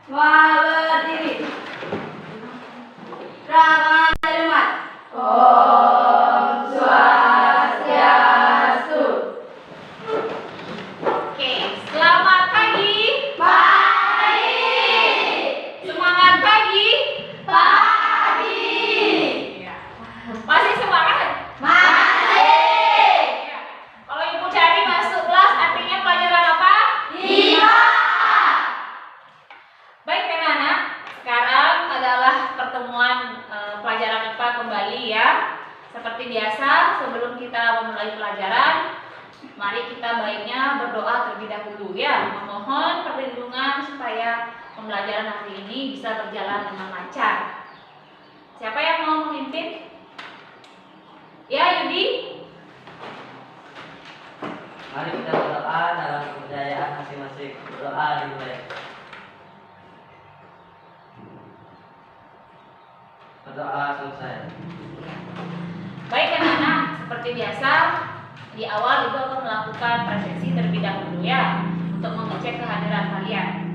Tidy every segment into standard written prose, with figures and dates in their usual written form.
Semua berdiri. Ramalan kalimat. Om Swastiastu. Oke, selamat pagi. Pagi. Semangat pagi. Pagi. Ya. Masih semangat? Masih. Ya. Kalau ibu cari masuk kelas artinya pelajaran apa? Lima. Baik anak-anak, sekarang adalah pertemuan pelajaran IPA kembali ya. Seperti biasa, sebelum kita memulai pelajaran, mari kita baiknya berdoa terlebih dahulu ya, memohon perlindungan supaya pembelajaran hari ini bisa berjalan dengan lancar. Siapa yang mau memimpin? Ya, Yudi. Mari kita berdoa dalam kepercayaan masing-masing. Berdoa dimulai. Berdoa selesai. Baik anak-anak, seperti biasa di awal ibu akan melakukan presensi terlebih dahulu ya, untuk mengecek kehadiran kalian.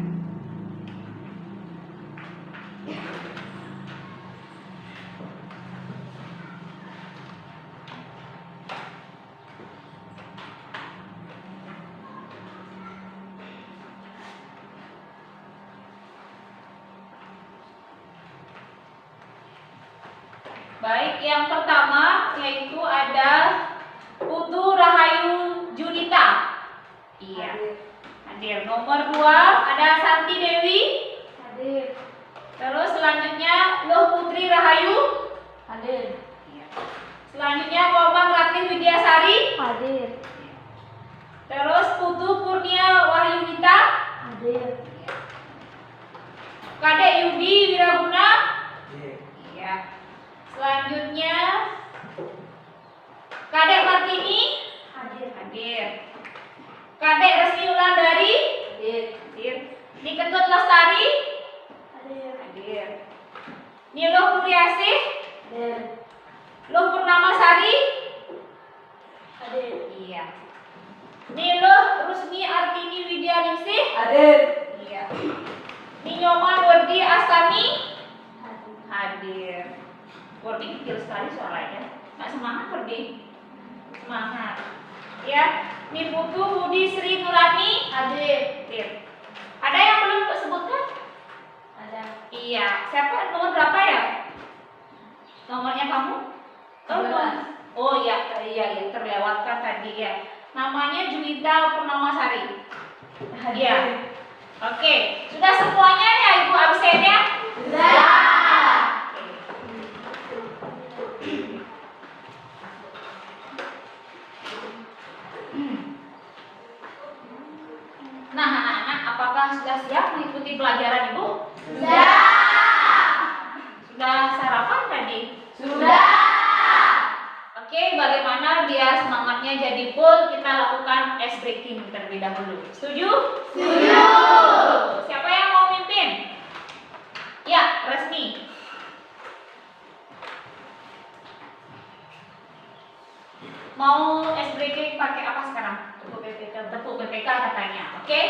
Baik, yang pertama yaitu ada Putu Rahayu Junita. Iya, hadir. Nomor 2 ada Santi Dewi. Hadir. Terus selanjutnya Loh Putri Rahayu. Hadir. Iya. Selanjutnya Komang Ratih Widyasari. Hadir. Terus Putu Kurnia Wahyunita. Hadir. Kadek Yudi Wiraguna. Iya. Iya. Selanjutnya Kadek Martini. Hadir. Kadek Resmi Wulandari. Hadir. Niketut Lestari. Hadir. Niloh Puriasih. Hadir. Loh Purnamasari. Hadir. Iya. Niloh Rusmi Artini Widyaningsih. Hadir. Iya. Ninyoman Werdi Astami. Hadir. Werdi kecil sekali suaranya. Nggak semangat Werdi? Semangat. Ya. Niputu Budi Sri Nurani. Hadir. Hadir. Ada yang belum disebutkan? Ada. Iya. Siapa? Nomor berapa ya? Nomornya kamu? Oh iya, iya, terlewatkan tadi ya. Namanya Juwita Purnamasari. Iya. Oke, sudah semuanya ya Ibu absennya? Sudah. Nah, anak-anak, apakah sudah siap mengikuti pelajaran Ibu? Sudah. Sudah sarapan tadi? Sudah. Oke, bagaimana biar semangatnya jadi full, kita lakukan ice breaking terlebih dahulu. Setuju? Setuju. Siapa yang mau mimpin? Ya, Resmi. Mau ice breaking pakai apa sekarang? Tepuk PPK katanya. Oke?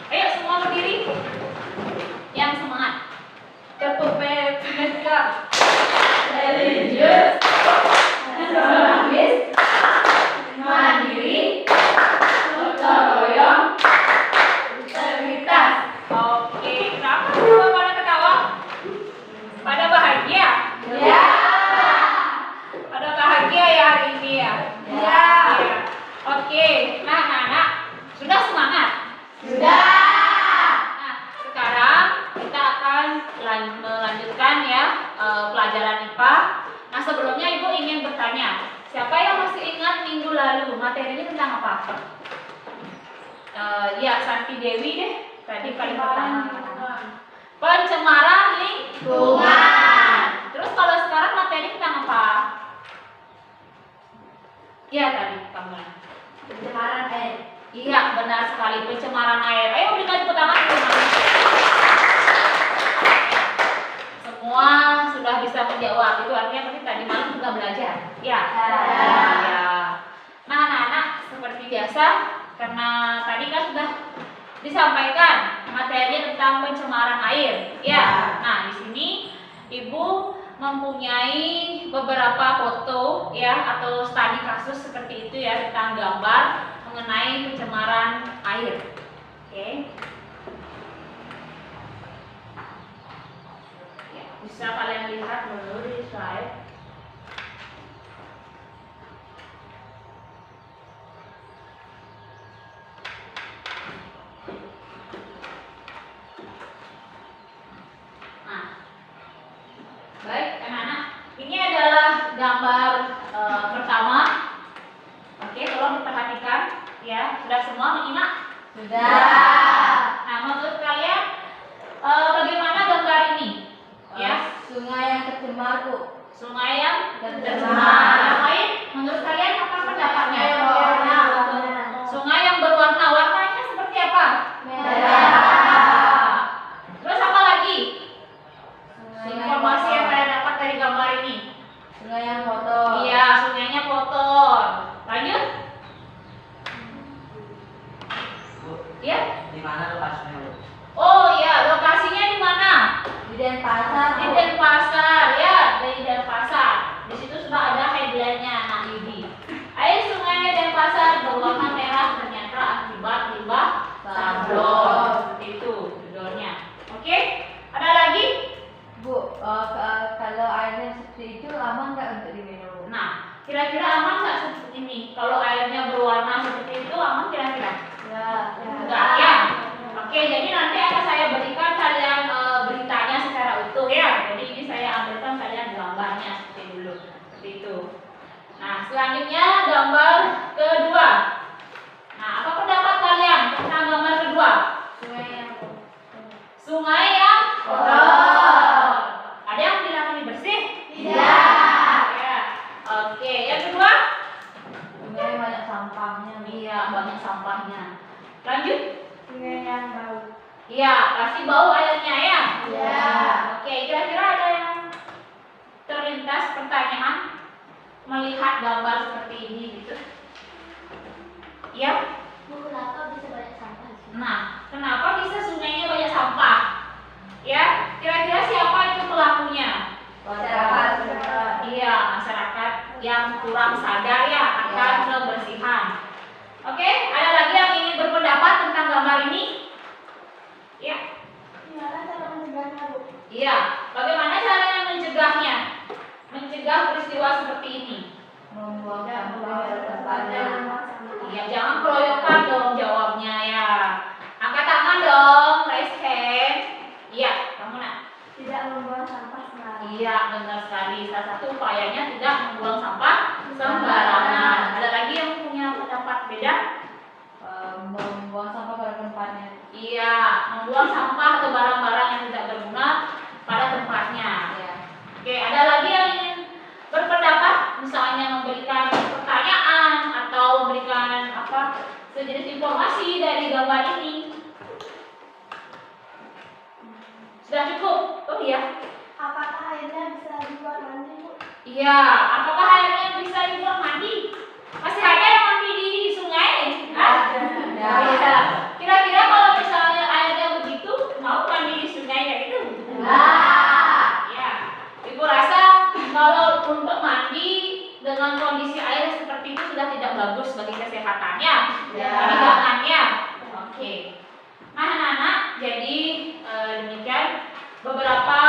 Ayo semua berdiri. Yang semangat. Tepuk PPK. Religius. Nasionalis. Mandiri. Gotong royong. Integritas. Oke, kenapa semua pada ketawa? Pada bahagia? Ya. Pada bahagia ya hari ini ya? Ya. Iya. Oke, nah anak-anak, sudah semangat? Sudah. Nah, sekarang kita akan melanjutkan ya pelajaran IPA. Nah, sebelumnya Ibu ingin bertanya, siapa yang masih ingat minggu lalu materinya tentang apa? Ya, Santi Dewi deh. Tadi paling pertama. Pencemaran lingkungan. Terus kalau sekarang materi tentang apa? Ya tadi kamu. Pencemaran air. Iya, benar sekali, pencemaran air. Ayo berikan tepuk tangan. Semua sudah bisa menjawab. Itu artinya berarti tadi malam juga belajar. Ya. Ya. Nah, anak-anak seperti biasa, karena tadi kan sudah disampaikan materi tentang tentang pencemaran air. Ya. Nah, di sini Ibu mempunyai beberapa foto ya atau studi kasus seperti itu ya tentang gambar mengenai pencemaran air. Oke. Ya, bisa kalian lihat dulu di slide. Baik, anak-anak, ini adalah gambar pertama. Oke, tolong diperhatikan ya. Sudah semua menyimak? Sudah. Nah, menurut kalian bagaimana gambar ini? Ya, Sungai yang tercemar, Bu. sungai yang Tercemar. Yang lain, menurut kalian apa pendapatnya? Sungai yang berwarna. Sungai yang berwarna, warnanya seperti apa? Merah. Terus apa lagi? Sungai yang Informasi yang kotor. kalian dapat dari gambar ini? Sungai yang kotor. Iya, sungainya kotor. Lanjut? Bu, Ya. di mana lokasinya, Bu? Oh iya, lokasinya di mana? Di Denpasar, Di Bu. Denpasar, ya, di Denpasar. Di situ sudah ada headline-nya, Nak Yudi. Air sungai Denpasar berwarna merah ternyata akibat limbah sablon. Seperti itu judulnya. Oke, ada lagi? Bu, kalau airnya seperti itu aman nggak untuk diminum? Nah, kira-kira aman nggak seperti ini? Kalau airnya berwarna seperti itu aman kira-kira? Ya. Enggak ya? Oke, jadi nanti akan saya berikan kalian beritanya secara utuh ya. Jadi ini saya ambilkan kalian gambarnya seperti dulu, seperti itu. Nah, selanjutnya gambar kedua. Nah, apa pendapat kalian tentang gambar kedua? Sungai yang Sungai yang kotor. Ada yang bilang ini bersih? Tidak. Ya. Oke, yang kedua? Sungai banyak sampahnya. Iya, banyak sampahnya. Lanjut. Sungai yang bau. Iya, pasti bau airnya ya. Iya. Oke, kira-kira ada yang terlintas pertanyaan melihat gambar seperti ini gitu? Ya. Bu, kenapa bisa banyak sampah? Nah, kenapa bisa sungainya banyak sampah? Ya, kira-kira siapa itu pelakunya? Masyarakat. Iya, masyarakat yang kurang sadar ya akan kebersihan. Oke, ada lagi yang ingin berpendapat tentang gambar ini? Ya. Gimana cara mencegahnya, Bu? Iya, bagaimana caranya mencegahnya? Mencegah peristiwa seperti ini. Membuang sampah pada tempatnya. Iya, jangan keroyokan dong jawabnya ya. Angkat tangan dong, raise hand. Iya, kamu nak. Tidak membuang sampah sembarangan. Iya, benar sekali. Salah satu upayanya tidak membuang sampah sembarangan. Ada lagi yang punya pendapat beda? Membuang sampah pada tempatnya. Iya, membuang sampah atau barang-barang yang tidak berguna pada tempatnya. Ya. Oke, ada lagi yang ingin berpendapat, misalnya memberikan pertanyaan atau memberikan apa sejenis informasi dari gambar ini? Sudah cukup? Oh iya. Apakah airnya bisa dibuat mandi, Bu? Iya, apakah airnya bisa dibuat mandi? Masih ada yang mandi di sungai? Hah? Ya. Iya. Kira-kira kalau misalnya airnya begitu, mau mandi di sungai kayak gitu? Ya. Ibu rasa kalau untuk mandi dengan kondisi air seperti itu sudah tidak bagus bagi kesehatannya. Ya. Jadi jangan ya. Oke. Nah, anak-anak, jadi demikian beberapa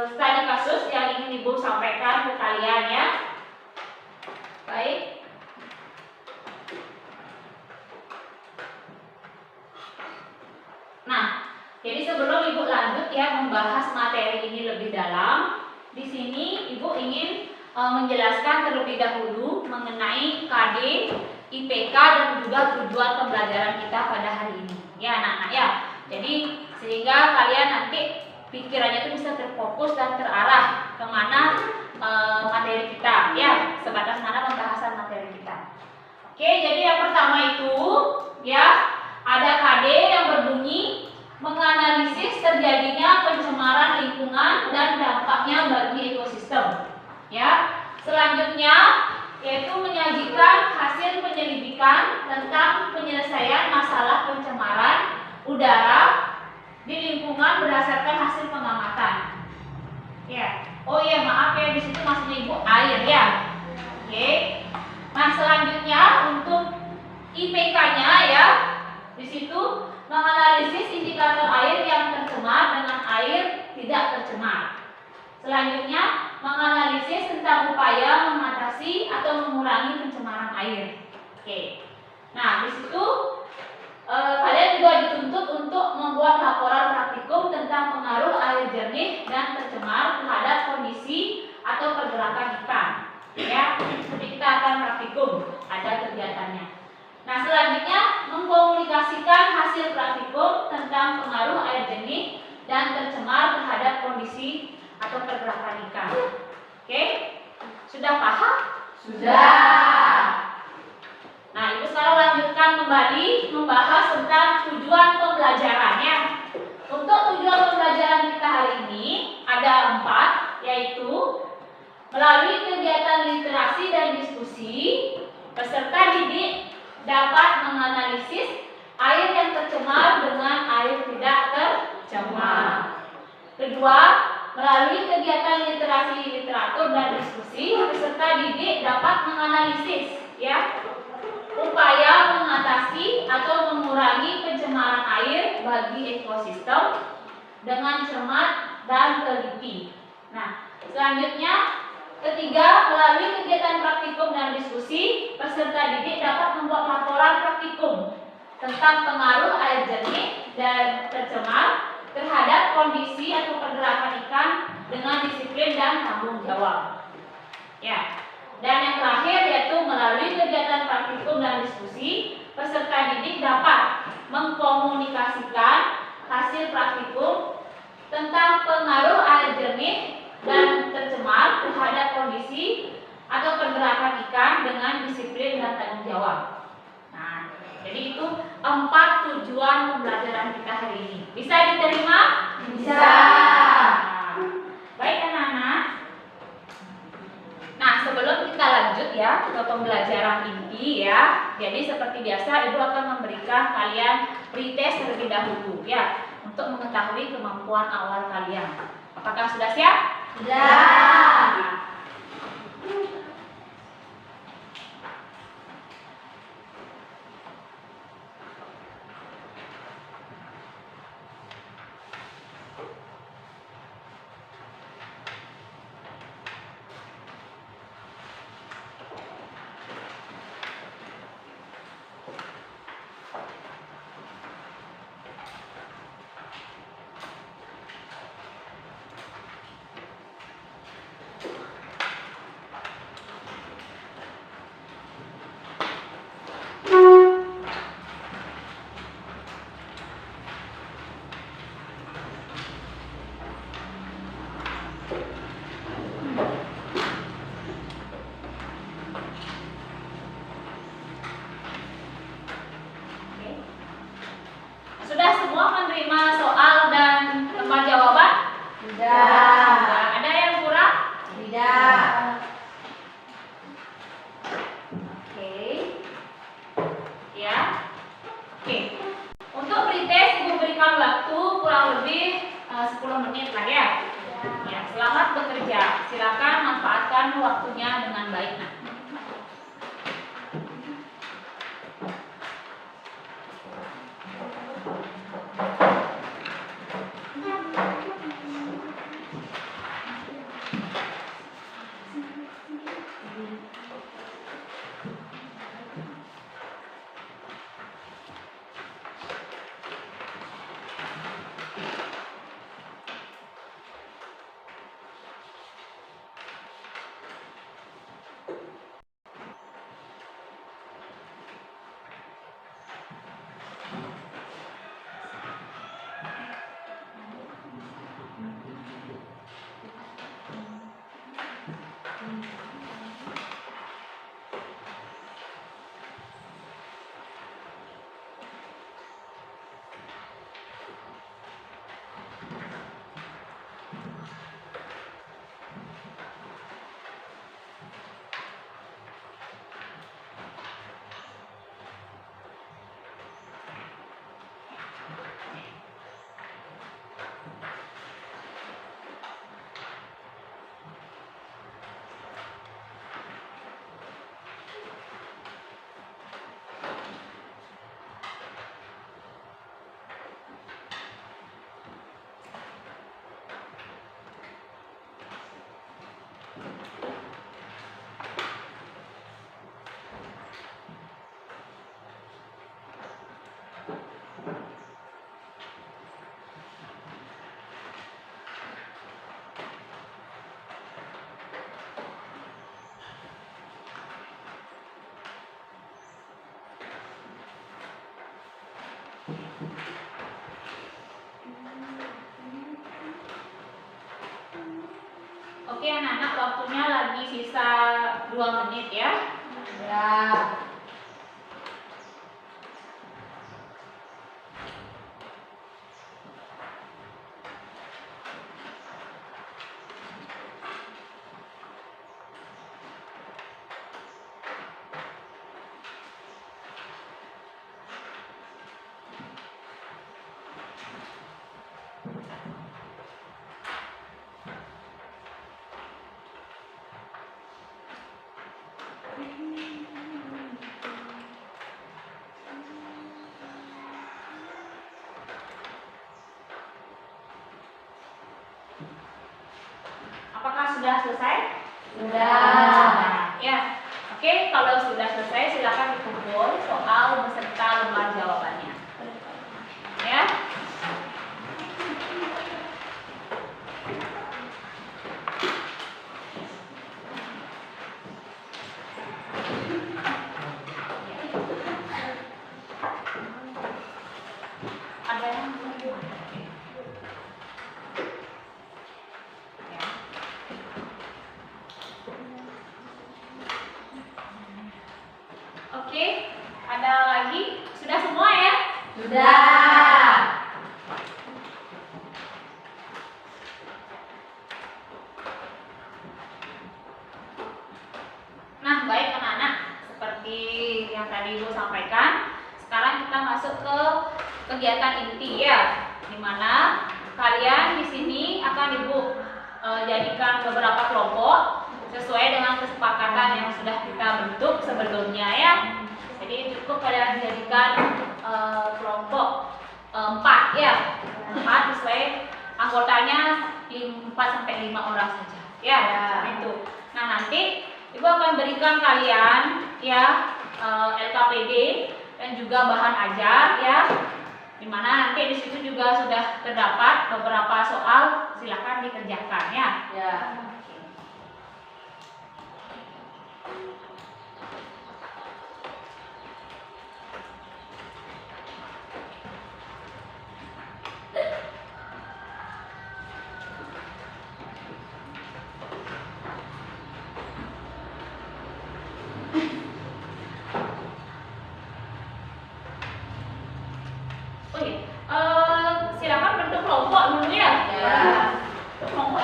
studi kasus yang ingin Ibu sampaikan ke kalian ya. Baik. Nah, jadi sebelum Ibu lanjut ya membahas materi ini lebih dalam, di sini Ibu ingin menjelaskan terlebih dahulu mengenai KD, IPK dan juga tujuan pembelajaran kita pada hari ini. Ya, anak-anak ya. Jadi sehingga kalian nanti pikirannya itu bisa terfokus dan terarah kemana materi kita ya, sebatas mana pembahasan materi kita. Oke, jadi yang pertama itu ya ada KD yang berbunyi menganalisis terjadinya pencemaran lingkungan dan dampaknya bagi ekosistem. Ya, selanjutnya yaitu menyajikan hasil penyelidikan tentang penyelesaian masalah pencemaran udara di lingkungan berdasarkan hasil pengamatan. Ya. Oh iya, maaf ya, di situ maksudnya Ibu air ya. Oke. Nah, selanjutnya untuk IPK-nya ya. Di situ menganalisis indikator air yang tercemar dengan air tidak tercemar. Selanjutnya menganalisis tentang upaya mengatasi atau mengurangi pencemaran air. Oke. Nah, di situ kalian juga dituntut untuk membuat laporan praktikum tentang pengaruh air jernih dan tercemar terhadap kondisi atau pergerakan ikan. Ya, nanti kita akan praktikum, ada kegiatannya. Nah, selanjutnya mengkomunikasikan hasil praktikum tentang pengaruh air jernih dan tercemar terhadap kondisi atau pergerakan ikan. Oke? Sudah paham? Sudah. Nah, Ibu sekarang lanjutkan kembali membahas tentang tujuan pembelajarannya. Untuk tujuan pembelajaran kita hari ini ada 4, yaitu melalui kegiatan literasi dan diskusi, peserta didik dapat menganalisis air yang tercemar dengan air tidak tercemar. Kedua, melalui kegiatan literasi literatur dan diskusi, peserta didik dapat menganalisis ya upaya mengatasi atau mengurangi pencemaran air bagi ekosistem dengan cermat dan teliti. Nah, selanjutnya ketiga, melalui kegiatan praktikum dan diskusi, peserta didik dapat membuat laporan praktikum tentang pengaruh air jernih dan tercemar terhadap kondisi atau pergerakan ikan dengan disiplin dan tanggung jawab. Ya. Dan yang terakhir yaitu melalui kegiatan praktikum dan diskusi, peserta didik dapat mengkomunikasikan hasil praktikum tentang pengaruh air jernih dan tercemar terhadap kondisi atau pergerakan ikan dengan disiplin dan tanggung jawab. Nah, jadi itu 4 tujuan pembelajaran kita hari ini. Bisa diterima? Bisa. Nah, baik anak-anak. Nah, sebelum kita lanjut ya ke pembelajaran inti ya. Jadi seperti biasa Ibu akan memberikan kalian pretest terlebih dahulu ya untuk mengetahui kemampuan awal kalian. Apakah sudah siap? Sudah. Sudah semua menerima soal dan tempat jawaban? Sudah. Ada yang kurang? Tidak. Oke. Ya. Oke. Untuk pretest Ibu berikan waktu kurang lebih 10 menit lah ya. Ya, selamat bekerja. Silakan manfaatkan waktunya dengan baik. Nah. Oke anak-anak, waktunya lagi sisa 2 menit ya. Ya. Apakah sudah selesai? Sudah. Ya. Oke, kalau sudah selesai silakan dikumpul soal beserta lembar jawabannya. Ya. Ada yang ya. Oke, ada lagi? Sudah semua ya? Sudah. Nah, baik anak-anak, seperti yang tadi Ibu sampaikan, sekarang kita masuk ke kegiatan inti ya, dimana kalian di sini akan Ibu jadikan beberapa kelompok sesuai dengan kesepakatan yang sudah kita bentuk sebelumnya ya. Jadi cukup kalian jadikan kelompok 4 ya, 4 sesuai anggotanya 4 sampai 5 orang saja ya, seperti itu. Nah nanti Ibu akan berikan kalian ya LKPD dan juga bahan ajar ya, dimana nanti di situ juga sudah terdapat beberapa soal, silakan dikerjakan ya. Ya. Oh iya, silakan bentuk kelompok dulu ya. Ya. Kelompok.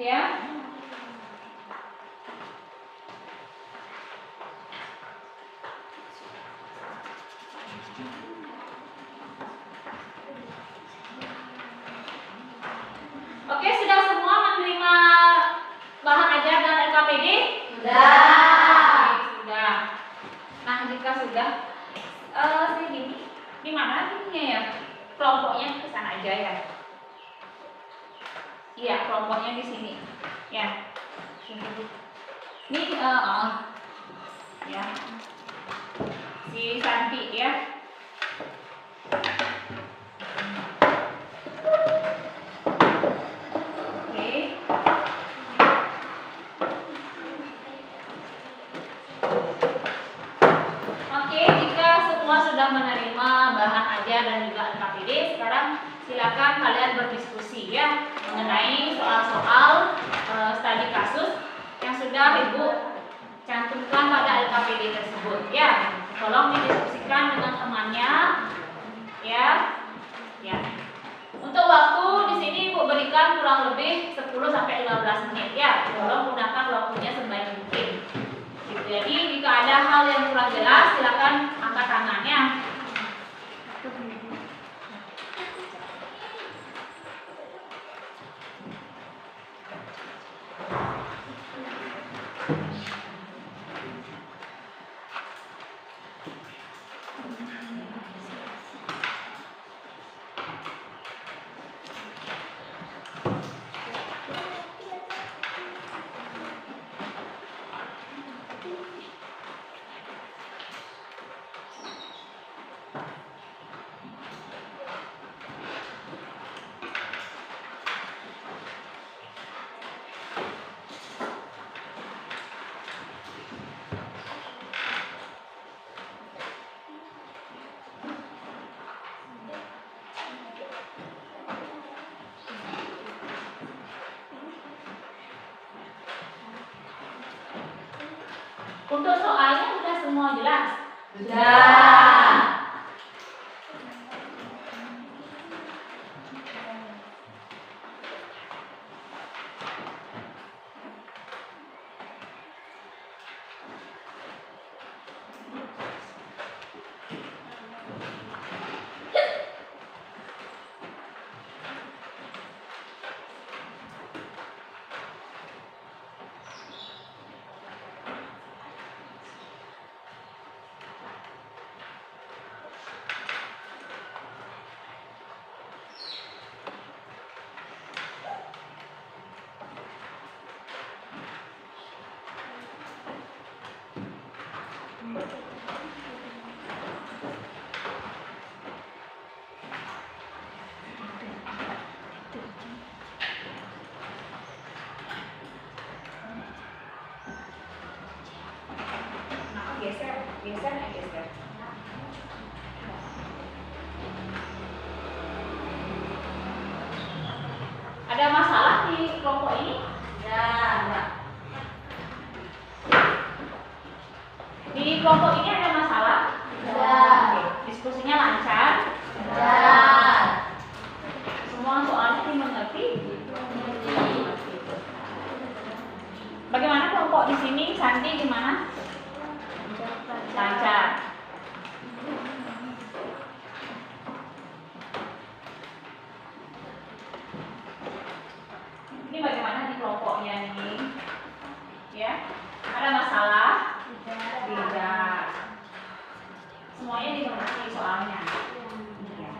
Ya. Oke, sudah semua menerima bahan ajar dan LKPD? Sudah. Oke, sudah. Nah, jika sudah, sini, di mana ininya ya? Kelompoknya ke sana aja ya. Iya, kelompoknya di sini. Ya. Ini, ya. Si Santi ya. Oke, jika semua sudah menerima bahan ajar dan juga LKPD, sekarang silakan kalian berdiskusi ya mengenai soal-soal studi kasus yang sudah Ibu cantumkan pada LKPD tersebut ya. Tolong didiskusikan dengan temannya ya. Ya. Untuk waktu di sini Ibu berikan kurang lebih 10 sampai 15 menit ya. Tolong gunakan waktunya sebaik mungkin. Jadi jika ada hal yang kurang jelas silakan angkat tangannya. Untuk soalnya sudah semua jelas? Sudah. Nah, geser. Ada masalah di kelompok ini? Sudah. Di kelompok ini ada masalah? Sudah. Oke. Diskusinya lancar? Sudah. Semua soalnya dimengerti? Bagaimana kelompok di sini? Santi gimana? Lancar. Ini bagaimana di kelompoknya nih? Ya, ada masalah? Tidak. Semuanya dimengerti soalnya. Ya.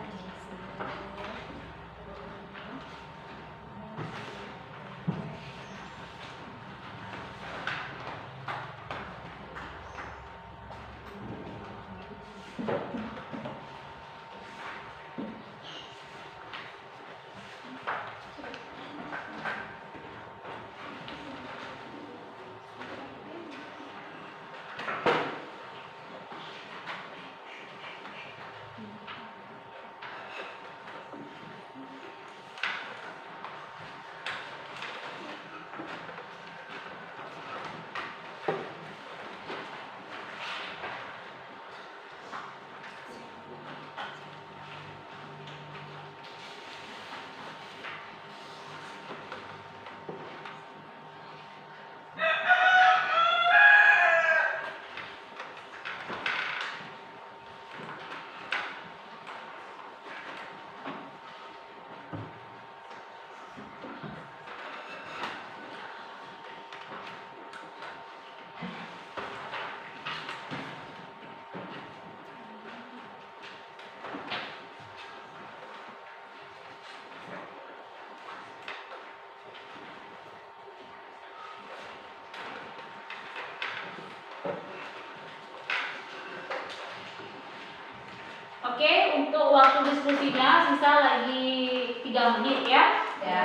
diskusinya sisa lagi 3 menit ya. Ya.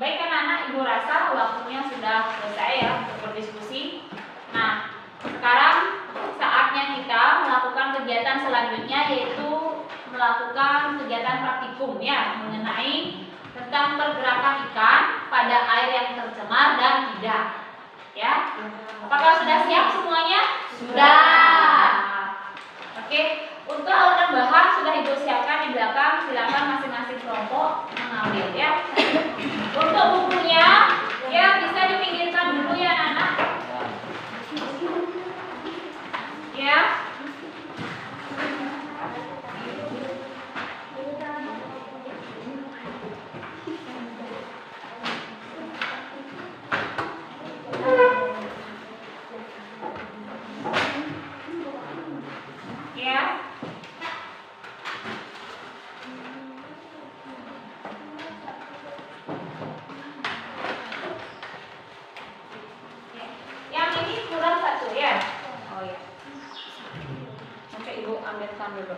Baik anak-anak, Ibu rasa waktunya sudah selesai ya untuk berdiskusi. Nah, sekarang saatnya kita melakukan kegiatan selanjutnya, yaitu melakukan kegiatan praktikum ya, mengenai tentang pergerakan ikan pada air yang tercemar dan tidak. Ya, apakah sudah siap semuanya? Sudah. Oke, untuk alat dan bahan sudah Ibu siapkan di belakang. Silakan masing-masing kelompok mengambil ya. Untuk bukunya ya bisa dipinggirkan dulu ya anak-anak. Ya. Ya. Yang ini kurang satu ya. Oh ya. Oke, Ibu ambilkan dulu.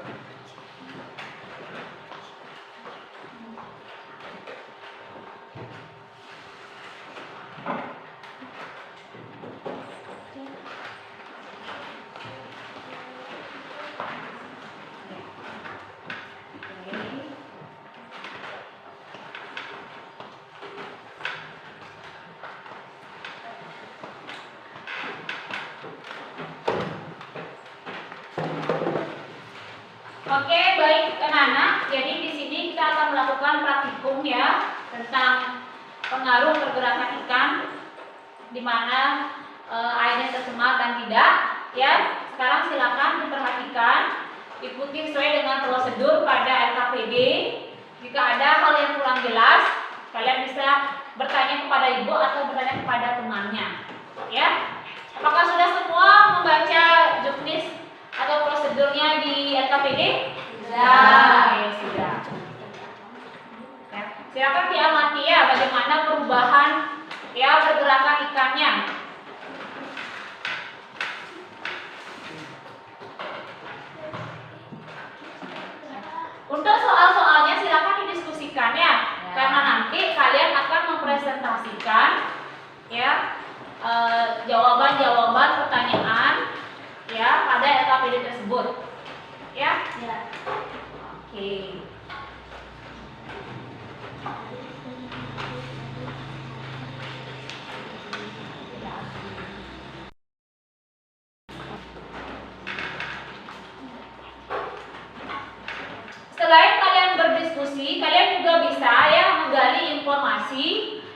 Oke, baik anak-anak. Jadi di sini kita akan melakukan praktikum ya tentang pengaruh pergerakan ikan di mana airnya tercemar dan tidak. Ya, sekarang silakan diperhatikan, ikuti sesuai dengan prosedur pada LKPD. Jika ada hal yang kurang jelas, kalian bisa bertanya kepada ibu atau bertanya kepada temannya. Ya, apakah sudah semua membaca juknis atau prosedurnya di LKPD? Sudah. Oke, sudah. Ya, silakan diamati ya bagaimana perubahan ya pergerakan ikannya. Untuk soal-soalnya silakan didiskusikan ya, karena nanti kalian akan mempresentasikan ya jawaban-jawaban pertanyaan ya pada LKPD tersebut. Ya? Ya. Oke. Selain kalian berdiskusi, kalian juga bisa ya menggali informasi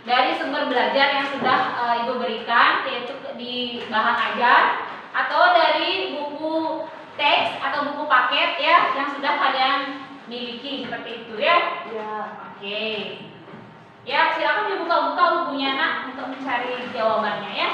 dari sumber belajar yang sudah Ibu berikan, yaitu di bahan ajar atau dari buku teks atau buku paket ya yang sudah kalian miliki seperti itu ya. Ya. Oke. Ya, silakan dibuka-buka bukunya nak untuk mencari jawabannya ya.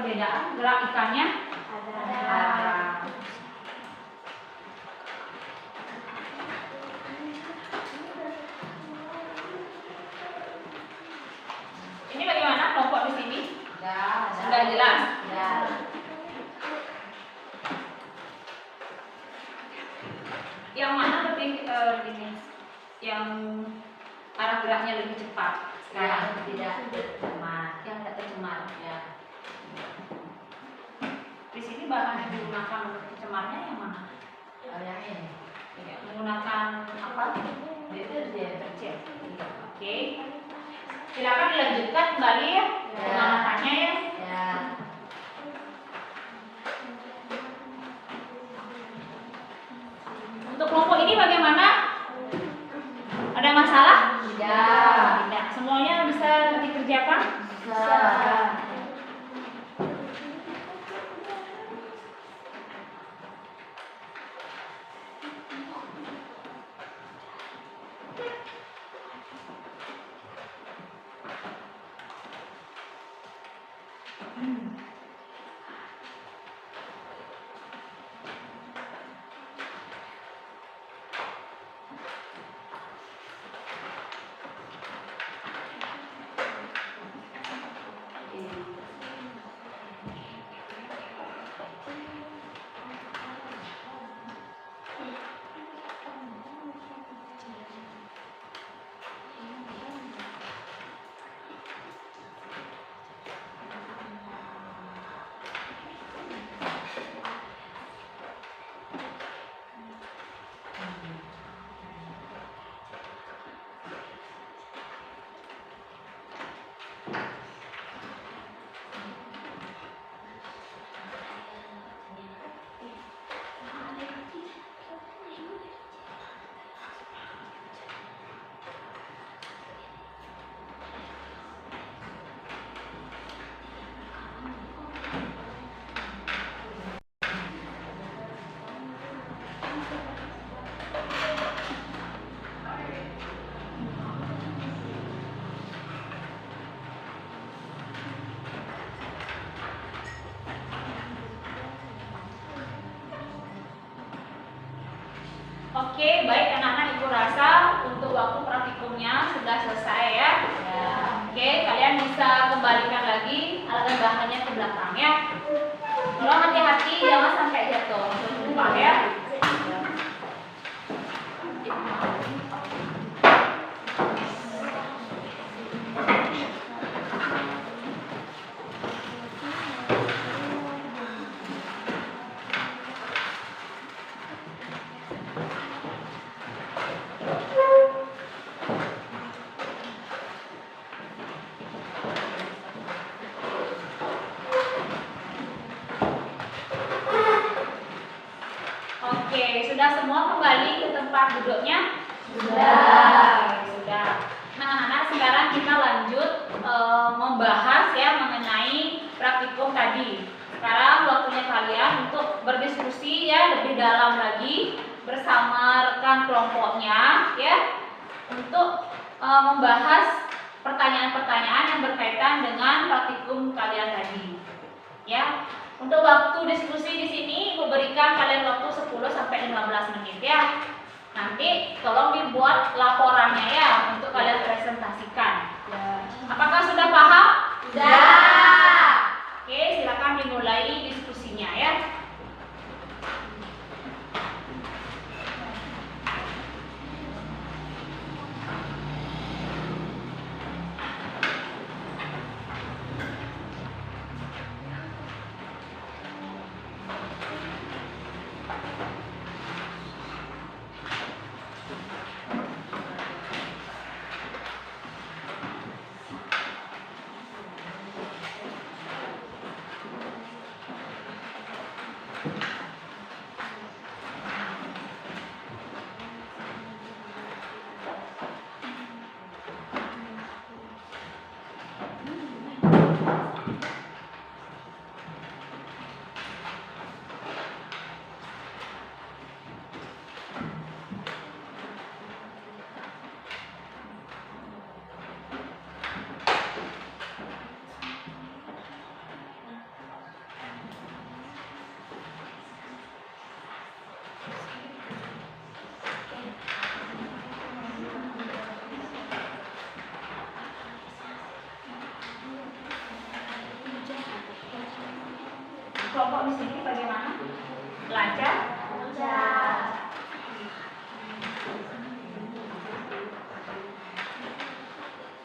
perbedaan gerak ikannya? Ada. Ini bagaimana kelompok di sini? Sudah jelas? Ya. Yang mana lebih ini? Yang arah geraknya lebih cepat sekarang? Tidak tercemar. Yang tidak tercemar. Ya. Di sini bahan yang digunakan untuk pencemarnya yang mana? Yang ini. Ya, menggunakan apa? Deterjen. Oke. Silakan dilanjutkan kembali ya pengamatannya ya. Ya. Untuk kelompok ini bagaimana? Ada masalah? Tidak. Tidak. Semuanya bisa dikerjakan? Bisa. Oke, baik anak-anak, ibu rasa untuk waktu praktikumnya sudah selesai ya. Ya. Oke, kalian bisa kembalikan lagi alat bahannya ke belakang ya. Tolong hati-hati jangan sampai jatuh, tumpah ya. Oke, sudah semua kembali ke tempat duduknya? Sudah. Sudah. Nah, anak-anak, sekarang kita lanjut membahas ya mengenai praktikum tadi. Sekarang waktunya kalian untuk berdiskusi ya lebih dalam lagi bersama rekan kelompoknya ya untuk membahas pertanyaan-pertanyaan yang berkaitan dengan praktikum kalian tadi. Ya. Untuk waktu diskusi di sini Ibu berikan kalian waktu 10 sampai 15 menit ya. Nanti tolong dibuat laporannya ya untuk kalian presentasikan. Apakah sudah paham? Sudah. Oke, silakan dimulai diskusinya ya.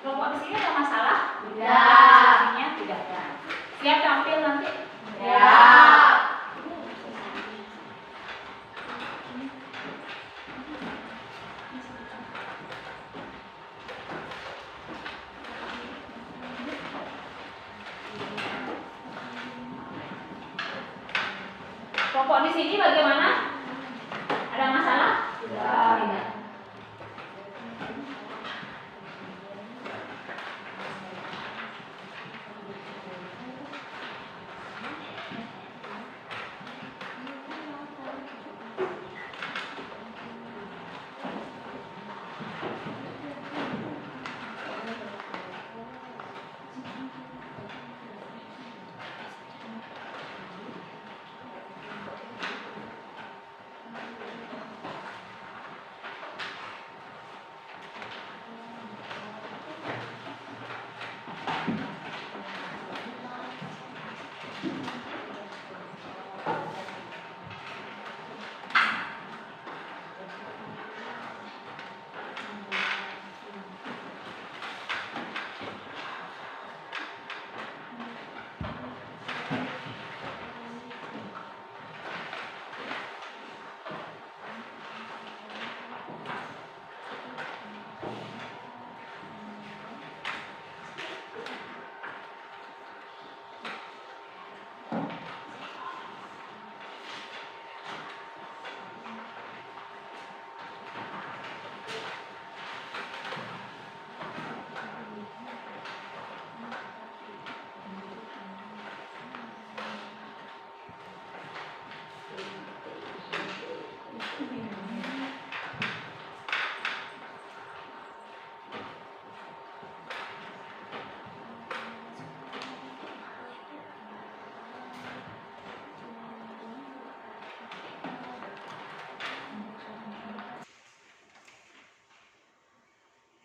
Kelompok di sini ada masalah? Tidak. Isinya tidak ada. Siap tampil nanti? Ya. Kelompok di sini bagaimana? Ada masalah? Tidak.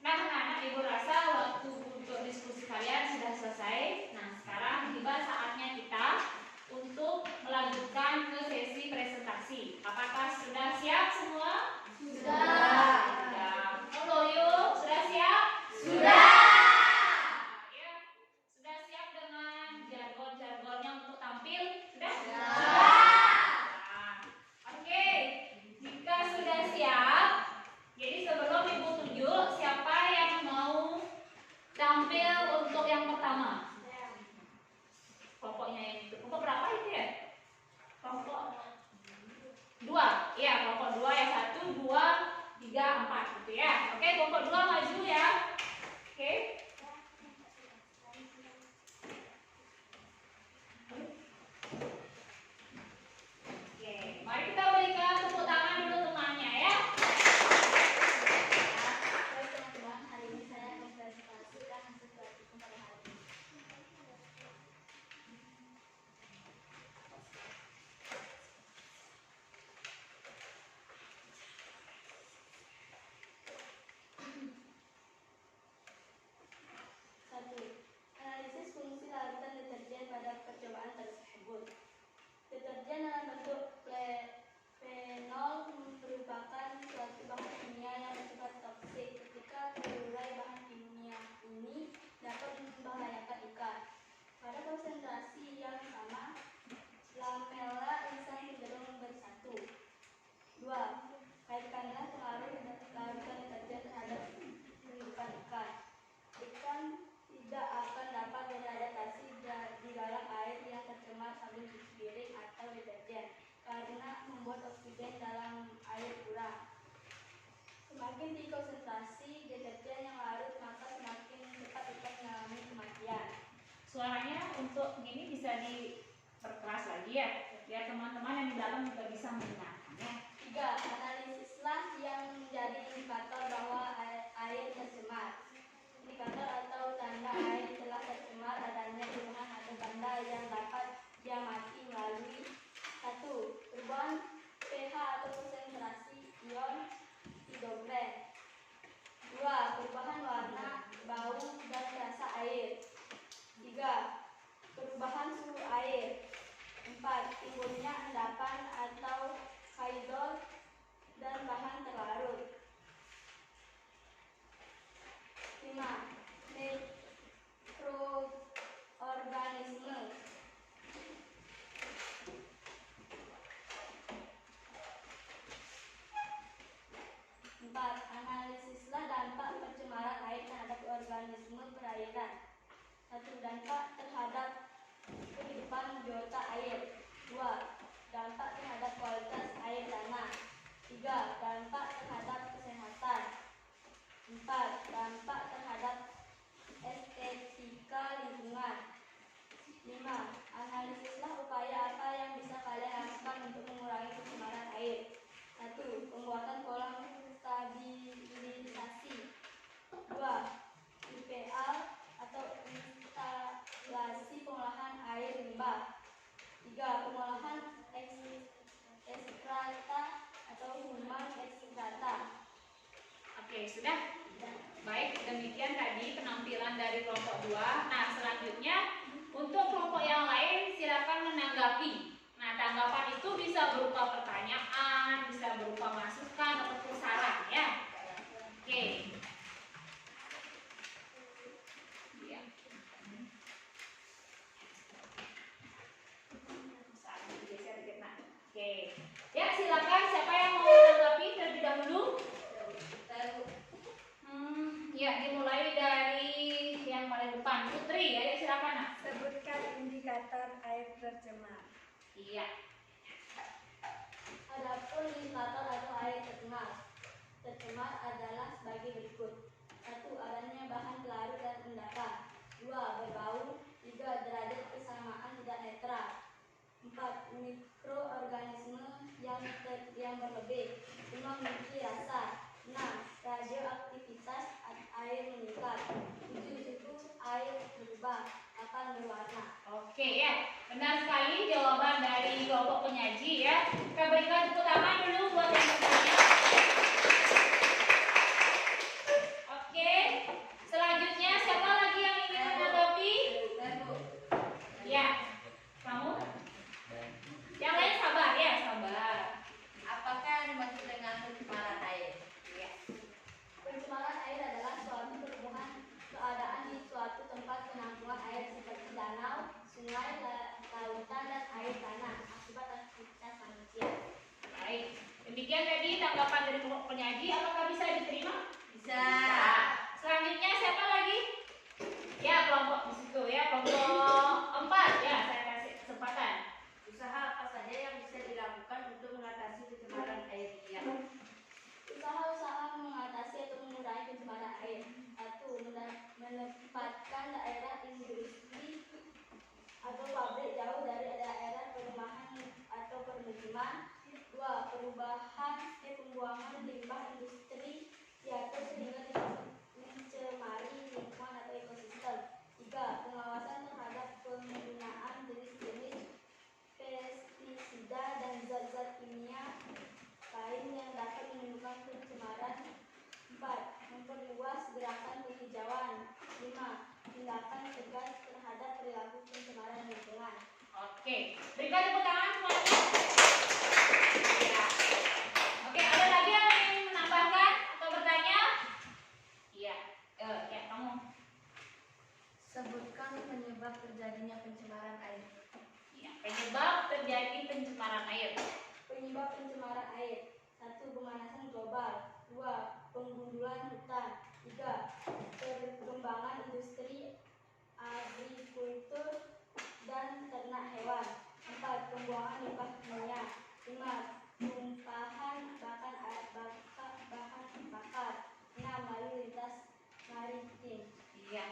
Nah, anak-anak, ibu rasa waktu untuk diskusi kalian sudah selesai. Nah, sekarang tiba saatnya kita untuk melanjutkan ke sesi presentasi. Apakah sudah siap semua? Sudah. Halo yuk, sudah siap? Sudah. Ya, sudah siap dengan jargon-jargonnya untuk tampil? Sudah? Nah, oke, jika sudah siap, jadi sebelum ibu tunjuk, siapa yang mau tampil untuk yang pertama? Kelompoknya yang itu. Kelompok berapa itu ya? Kelompok 2. Iya, kelompok 2 ya. 1, 2, 3, 4 gitu ya. Oke, kelompok 2 maju ya. Oke. Oke, mari kita berikan tepuk tangan dulu temannya ya. Baik teman-teman, hari ini saya akan mempresentasikan hasil praktikum pada hari ini. Satu, analisis fungsi larutan deterjen pada percobaan tersebut. Deterjen dalam bentuk fenol merupakan suatu bahan kimia yang bersifat toksik. Ketika terurai bahan kimia ini dapat membahayakan ikan. Pada konsentrasi yang sama, lamella insan cenderung bersatu. 2. Kaitkanlah pengaruh larutan deterjen terhadap kehidupan ikan. Ikan tidak akan dapat beradaptasi di dalam air yang tercemar sambil cuci piring atau deterjen karena membuat oksigen dalam air kurang. Semakin tinggi konsentrasi deterjen yang larut, maka semakin cepat ikan mengalami kematian. Suaranya untuk ini bisa diperkeras lagi ya, biar teman-teman yang di dalam juga bisa mendengarkannya. 3. Analisislah yang menjadi indikator bahwa air tercemar. Indikator atau tanda air telah tercemar adanya perubahan atau tanda yang dapat diamati melalui 1. Perubahan pH atau konsentrasi ion hidrogen. 2. Perubahan warna, bau, dan rasa air. 3. Perubahan suhu air. 4. Timbulnya endapan atau 1. Dampak terhadap kehidupan biota air. 2. Dampak terhadap kualitas air tanah. 3. Dampak terhadap kesehatan. 4. Dampak terhadap estetika lingkungan. 5. Analisislah upaya apa yang bisa kalian lakukan untuk mengurangi pencemaran air. 1. Pembuatan kolam stabilisasi. 2. IPA atau instalasi pengolahan air limbah. 3. Pengolahan ekstrata atau human ekstrata. Oke, sudah? Baik, demikian tadi penampilan dari kelompok 2. Nah, selanjutnya untuk kelompok yang lain silakan menanggapi. Nah, tanggapan itu bisa berupa pertanyaan, bisa berupa masukan ataupun saran ya. Oke. Ya. Oke. Ya, silakan siapa yang mau menanggapi terlebih dahulu? Ya, dimulai dari yang paling depan, Putri. Ayo silakan, Nak. Sebutkan indikator air tercemar. Iya. Adapun indikator atau air tercemar adalah sebagai berikut. 1. Adanya bahan pelarut dan endapan. 2. Berbau. 3. Derajat kesamaan tidak netral. 4. Mikroorganisme yang berlebih. 5. Memiliki rasa. 6. Radioaktivitas air meningkat. 7. Suhu air berubah akan berwarna. Oke ya, benar sekali jawaban dari kelompok penyaji ya. Kita berikan tepuk tangan dulu buat yang bertanya. Oke, selanjutnya siapa lagi yang ingin menanggapi? Ya, kamu? Yang lain sabar ya, sabar. Apakah yang dimaksud dengan pencemaran air? Ya. Pencemaran air adalah suatu perubahan keadaan di suatu tempat penampungan air seperti danau, sungai, lautan, dan air tanah akibat aktivitas manusia. Baik, demikian tadi tanggapan dari kelompok penyaji. Apakah bisa diterima? Bisa. Selanjutnya siapa lagi? Ya, kelompok di situ ya, kelompok 4 ya, saya kasih kesempatan. Usaha apa saja yang bisa dilakukan untuk mengatasi pencemaran air? Ya. Usaha-usaha mengatasi atau mengurangi pencemaran air. 1. Menempatkan daerah industri atau pabrik jauh dari daerah perumahan atau permukiman. 2. Pembuangan limbah industri diatur sehingga tidak mencemari lingkungan atau ekosistem. 3. Pengawasan terhadap penggunaan jenis-jenis pestisida dan zat-zat kimia lain yang dapat menimbulkan pencemaran. 4. Memperluas gerakan penghijauan. 5. Tindakan tegas terhadap perilaku pencemaran lingkungan. Oke, berikan tepuk tangan semuanya. Ya. Oke, ada lagi yang ingin menambahkan atau bertanya? Iya, ya kamu. Sebutkan penyebab terjadinya pencemaran air. Ya, penyebab terjadi pencemaran air. Penyebab pencemaran air. 1. Pemanasan global. 2. Penggundulan hutan. 3. Perkembangan industri agrikultur dan ternak hewan. 4. Pembuangan limbah kimia. 5. Tumpahan bahan bakar. 6. Lalu lintas maritim. Iya.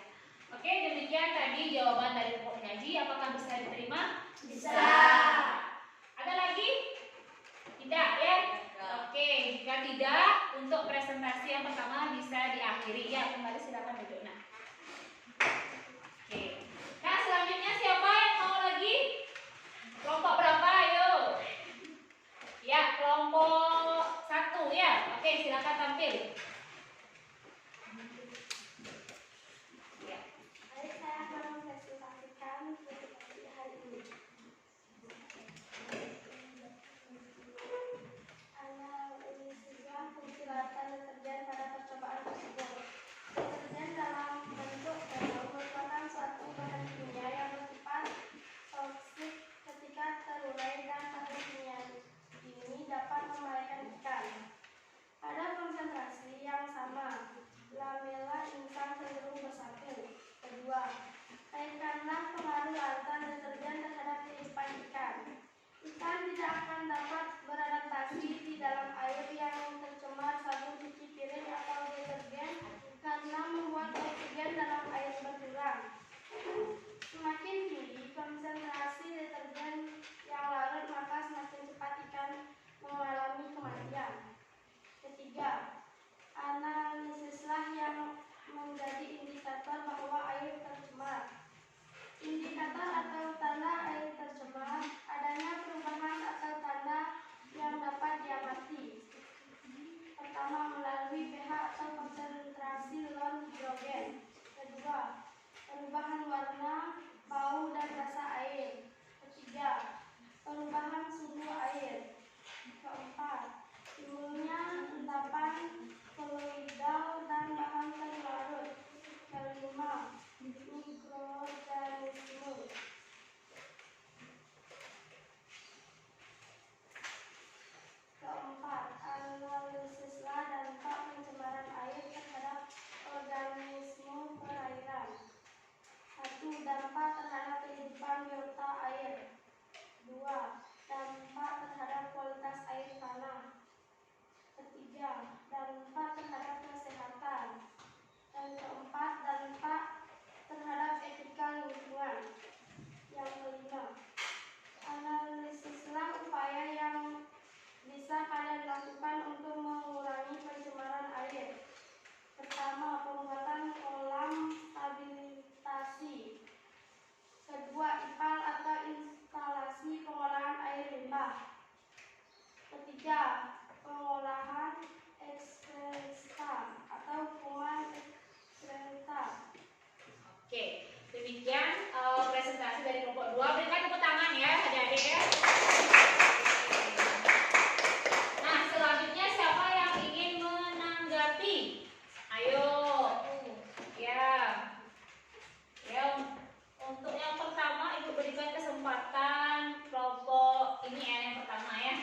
Oke, demikian tadi jawaban dari kelompok penyaji. Apakah bisa diterima? Bisa. Ada lagi? Tidak ya? Oke, jika tidak, untuk presentasi yang pertama bisa diakhiri ya. Kembali silakan duduk. Nah. Oke. Nah, selanjutnya siapa yang mau lagi? Kelompok berapa? Ayo. Ya, kelompok 1 ya. Oke, silakan tampil. Ya. Baik, saya akan mempresentasikan presentasi hari ini. Analisislah fungsi larutan deterjen pada percobaan tersebut. Deterjen dalam bentuk gandum merupakan suatu bahan kimia yang bersifat toksik ketika terurai dan bahan kimia ini dapat membahayakan ikan. Pada konsentrasi yang menjadi indikator bahwa air tercemar. Indikator atau tanda air tercemar adanya perubahan atau tanda yang dapat diamati. Pertama, melalui pH atau konsentrasi ion hidrogen. Kedua, perubahan warna, bau, dan rasa air. Ketiga, perubahan suhu air. Keempat, timbulnya endapan koloidal dan bahan terlarut. Kelima, mikroorganisme. Keempat, analisislah dampak pencemaran air terhadap organisme perairan. 1. Dampak terhadap kehidupan biota air. 2. Dampak terhadap kualitas air tanah. Ketiga, dampak terhadap kesehatan. Dan keempat, dampak terhadap etika lingkungan. Yang kelima, analisislah upaya yang bisa kalian lakukan untuk mengurangi pencemaran air. Pertama, pembuatan kolam stabilisasi. Kedua, IPAL atau instalasi pengolahan air limbah. Ketiga, pengolahan ekskreta atau kuman ekskreta. Oke, demikian presentasi dari kelompok 2. Berikan tepuk tangan ya adik-adik ya. Nah, selanjutnya siapa yang ingin menanggapi? Ayo. Ya. Ya, untuk yang pertama Ibu berikan kesempatan kelompok ini ya, yang pertama ya.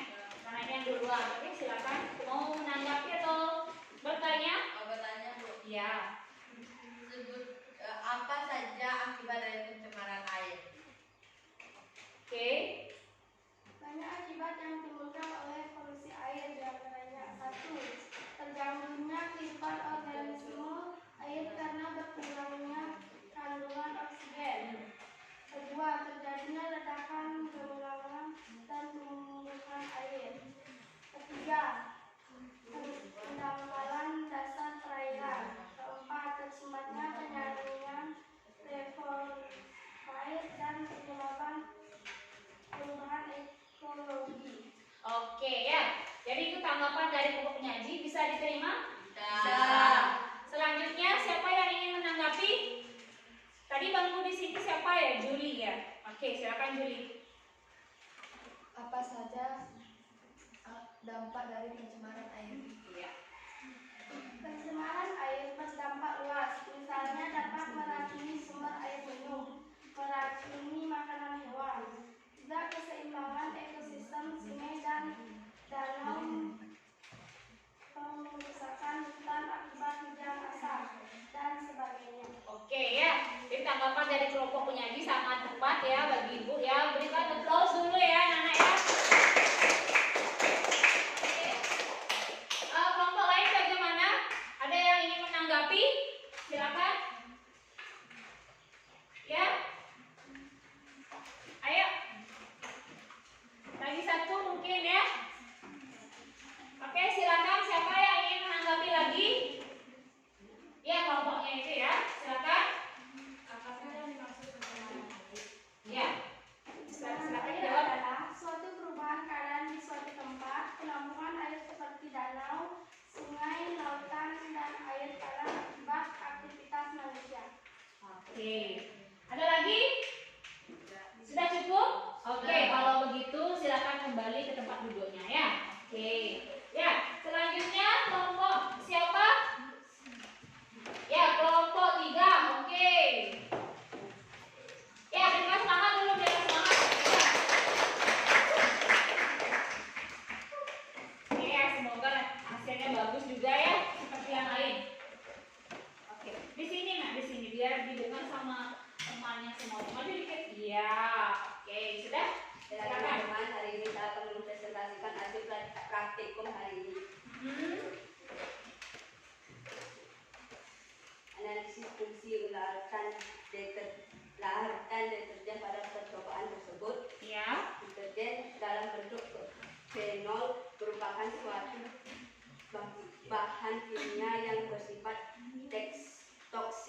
Karena ini yang duluan. Oke, silakan. Mau menanggapi atau bertanya? Mau bertanya, Bu. Ya. Sebut apa saja akibat dari pencemaran air? Oke. Banyak akibat yang ditimbulkan oleh polusi air, diantaranya 1. Terganggunya kehidupan organisme air karena berkurangnya kandungan oksigen. 2. Terjadinya ledakan gelombang dan tumbuhan air. 3. Pendangkalan dasar perairan. 4. Tercemarnya penyaringan reformait dan penyebabkan perubahan ekologi. Oke ya. Jadi itu tanggapan dari kelompok penyaji, bisa diterima? Bisa. Selanjutnya siapa yang ingin menanggapi? Tadi bangku di sini siapa ya? Juli ya. Oke, silakan Juli. Apa saja dampak dari pencemaran air? Iya. Pencemaran air berdampak luas, misalnya dapat meracuni sumber air minum, meracuni makanan hewan, juga keseimbangan ekosistem sungai dan danau, pengerusakan hutan akibat hujan asam, dan sebagainya. Oke ya. Jadi tanggapan dari kelompok penyaji sangat tepat ya bagi Ibu ya. Berikan applause dulu ya anak-anak ya. Oke. Kelompok lain bagaimana? Ada yang ingin menanggapi? Silakan. Ya. Ayo. Lagi satu mungkin ya. Oke, silakan siapa yang ingin menanggapi lagi? Ya, kelompoknya itu ya. Silakan. Apa saja yang dimaksud pencemaran air? Ya. Pencemaran Silakan air jawab. adalah suatu perubahan keadaan di suatu tempat, penampungan air seperti danau, sungai, lautan, dan air tanah akibat aktivitas manusia. Oke. Ada lagi? Sudah cukup? Oke, kalau begitu silakan kembali ke tempat duduknya ya. Oke. Ya, selanjutnya kelompok siapa? Ya, kelompok 3. Oke. Ya, berikan semangat dulu, berikan semangat. Oke ya, semoga hasilnya bagus juga ya, seperti yang lain. Oke, di sini nak, di sini biar didengar sama temannya semua. Maju dikit. Iya. Oke, sudah? Ya, Silakan. teman-teman, hari ini kita akan mempresentasikan hasil praktikum hari ini. Analisis fungsi larutan deterjen pada percobaan tersebut. Ya. Deterjen dalam bentuk fenol merupakan suatu bahan kimia yang bersifat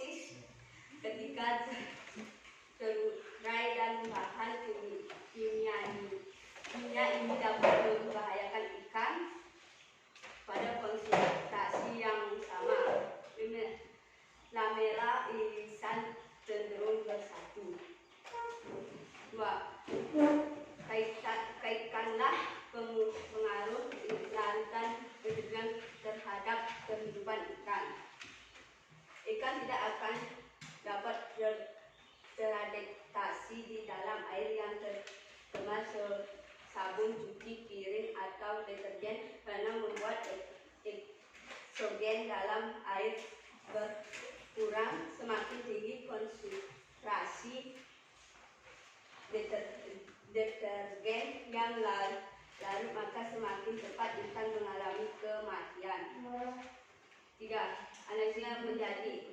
toksis ketika terurai dan bahan kimia ini dapat membahayakan ikan pada konsentrasi yang sama. Lamela irisan cenderung bersatu. 2. Kaitkanlah pengaruh larutan dengan terhadap kehidupan ikan. Ikan tidak akan dapat teradaptasi di dalam air yang tercemar sabun cuci piring atau deterjen karena membuat oksigen dalam air berkurang. Semakin tinggi konsentrasi detergen yang larut maka semakin cepat ikan mengalami kematian. 3. Analisis menjadi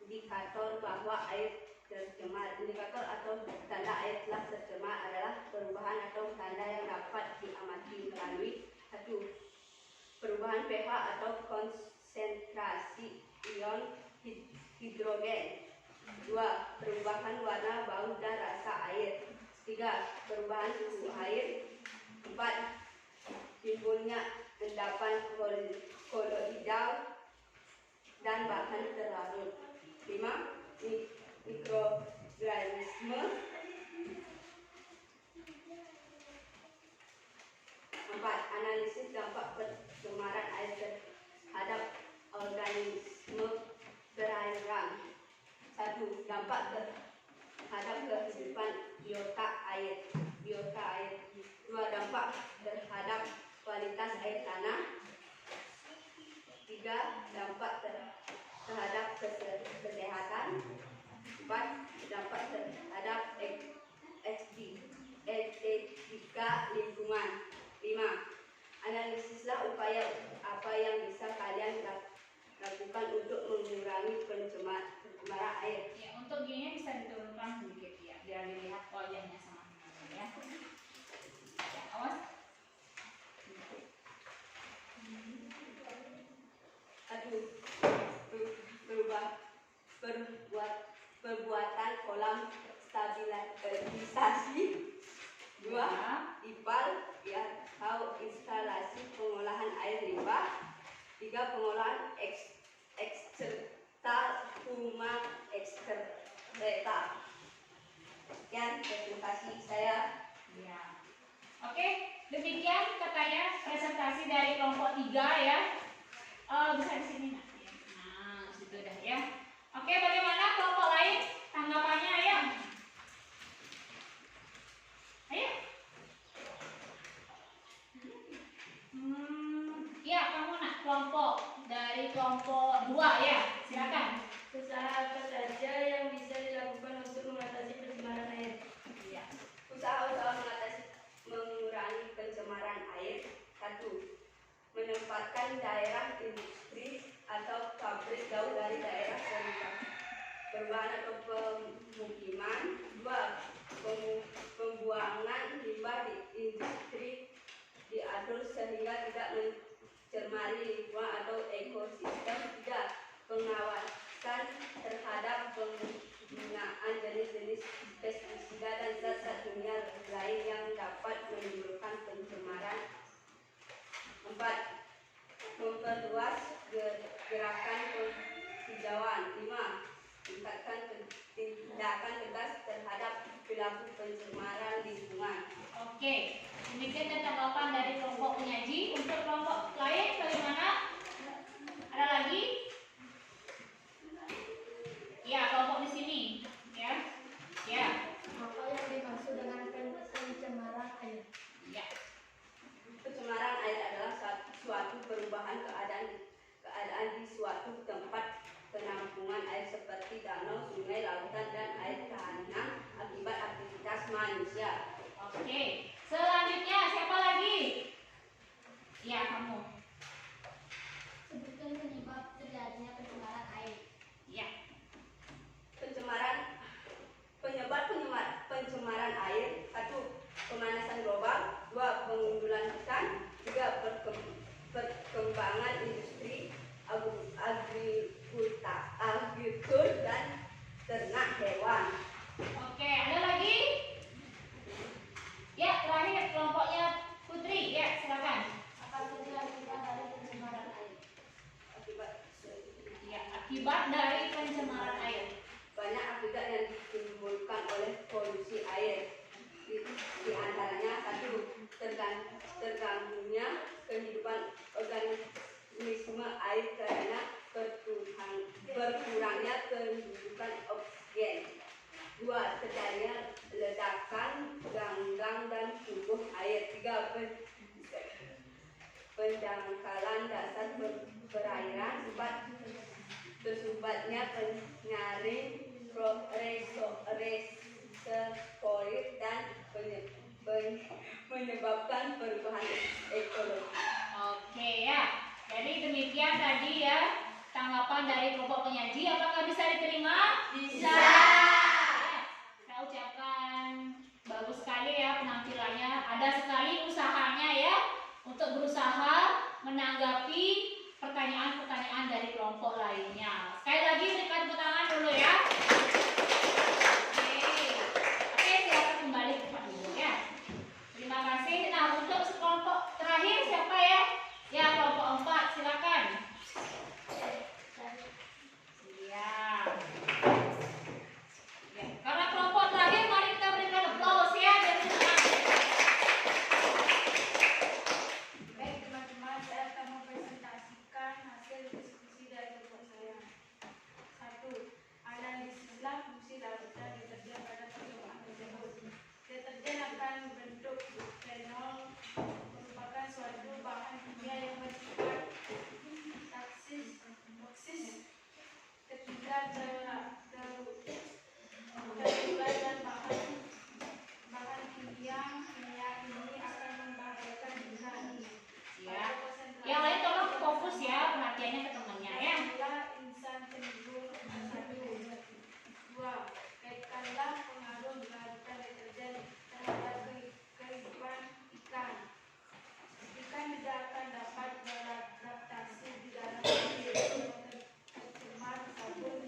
indikator bahwa air tercemar. Indikator atau tanda air telah tercemar adalah perubahan atau tanda yang dapat diamati melalui 1. Perubahan pH atau konsentrasi ion hidrogen. 2. Perubahan warna, bau, dan rasa air. 3. Perubahan suhu air. 4. Timbulnya endapan koloidal dan bahan terlarut. 5. Mikroorganisme. 4. Analisis dampak pencemaran air terhadap organisme perairan. 1. Dampak terhadap kehidupan biota air. 2. Dampak terhadap kualitas air tanah. 3. Dampak terhadap kesehatan. 4. Dampak terhadap estetika lingkungan. 5. Analisislah upaya apa yang bisa kalian lakukan untuk mengurangi pencemaran air. Ya, untuk gini bisa diturunkan sedikit ya, biar dilihat wajahnya sama-sama ya. Ya, awas. Perbuatan kolam stabilisasi. 2. IPAL atau instalasi pengolahan air limbah. 3. Pengolahan ekstreta huma ekstreta. Sekian presentasi saya. Ya. Oke, demikian katanya presentasi dari kelompok 3 ya. Bisa di sini nak. Nah, situ dah ya. Oke, bagaimana kelompok lain tanggapannya ya? Ayo. Ya, kamu nak kelompok dari kelompok 2 ya. Silakan. Usaha apa saja yang bisa dilakukan untuk mengatasi pencemaran air? Ya. Usaha-usaha mengurangi pencemaran air. 1. Menempatkan daerah industri atau pabrik jauh dari daerah perubahan atau pemukiman. 2. Pembuangan limbah di industri diatur sehingga tidak mencemari lingkungan atau ekosistem. 3. Pengawasan terhadap penggunaan jenis-jenis pestisida dan zat-zat kimia lain yang dapat menimbulkan pencemaran. 4. Memperluas gerakan penghijauan. 5. Tingkatkan tindakan tegas terhadap perilaku pencemaran lingkungan. Oke, demikian tanggapan dari kelompok penyaji. Untuk kelompok lain bagaimana? Ada lagi? Ya, kelompok di sini. Ya. Apa yang dimaksud dengan pencemaran air? Ya. Pencemaran air adalah suatu perubahan keadaan di suatu tempat penampungan air seperti danau, sungai, lautan, dan air tanah akibat aktivitas manusia. Oke. Selanjutnya siapa lagi? Ya, kamu. Sebutkan penyebab terjadinya pencemaran air. Ya. Pencemaran air. 1. Pemanasan global. 2. Pengundulan hutan. 3. Perkembangan industri agrikultur. akibat dari pencemaran air? Banyak akibat yang ditimbulkan oleh polusi air. Di antaranya satu, terganggunya kehidupan organisme air karena berkurangnya kehidupan oksigen. Dua, terjadinya ledakan ganggang dan tumbuh air. Tiga, pendangkalan dasar perairan. Empat, tersumbatnya penyaring reservoir dan menyebabkan perubahan ekologi. Oke ya, jadi demikian tadi ya tanggapan dari kelompok penyaji. Apakah bisa diterima? Bisa. Saya ucapkan bagus sekali ya penampilannya. Ada sekali usahanya ya untuk berusaha menanggapi pertanyaan-pertanyaan dari kelompok lainnya. Sekali lagi berikan tepuk tangan dulu ya. Oke, silakan kembali ke tempat dulu ya. Terima kasih. Nah, untuk sekelompok terakhir siapa ya? Ya, kelompok 4, silakan. Siap. Ya, karena kelompok terakhir, mari kita berikan aplaus ya. Biar semangat. Baik teman-teman, saya akan mempresentasikan hasil diskusi dari kelompok saya. 1. Analisislah fungsi larutan deterjen pada percobaan tersebut. Deterjen akan membentuk fenol, merupakan suatu bahan kimia yang bersifat toksis. Ketika terurai dan bahan kimia ini akan membahayakan ikan. Ya. Yang lain tolong fokus ya perhatiannya ke temannya ya. Insan penimbul 1. 2. Kaitkanlah pengaruh larutan deterjen terhadap kehidupan ikan. Ikan tidak akan dapat beradaptasi di dalam air yang tercemar sabun,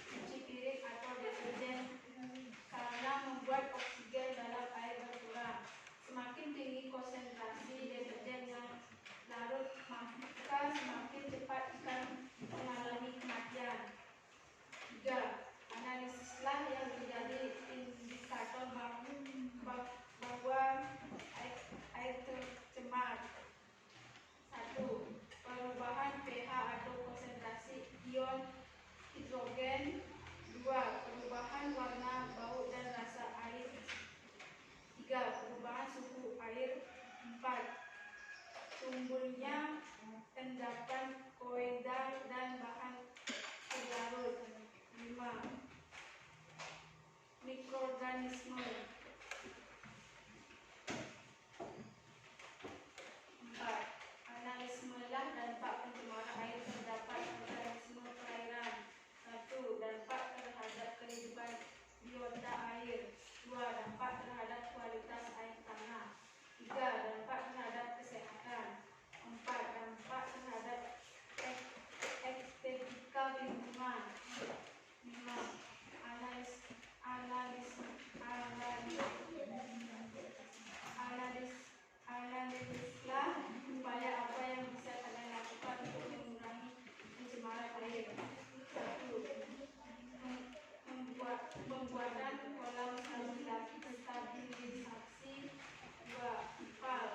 cuci piring atau deterjen karena membuat oksigen dalam air berkurang. Semakin tinggi konsentrasi deterjen yang larut, maka semakin cepat ikan mengalami kematian. 3. Analisislah yang menjadi indikator bahwa air tercemar. 1. Perubahan pH atau konsentrasi ion hidrogen. 2. Perubahan warna, bau, dan rasa air. 3. Perubahan suhu air. 4. Tumbuhnya endapan koidal dan bahan pelarut. 5. Mikroorganisme. 4. Analisislah dampak pencemaran air terhadap organisme perairan. 1. Dampak terhadap kehidupan biota air. 2. Dampak terhadap kualitas air tanah. 3. Dampak terhadap kesehatan. 4. Dampak terhadap estetika lingkungan. 5. Analisislah upaya apa yang bisa kalian lakukan untuk mengurangi pencemaran air. 1. Pembuatan kolam stabilisasi. 2. IPAL,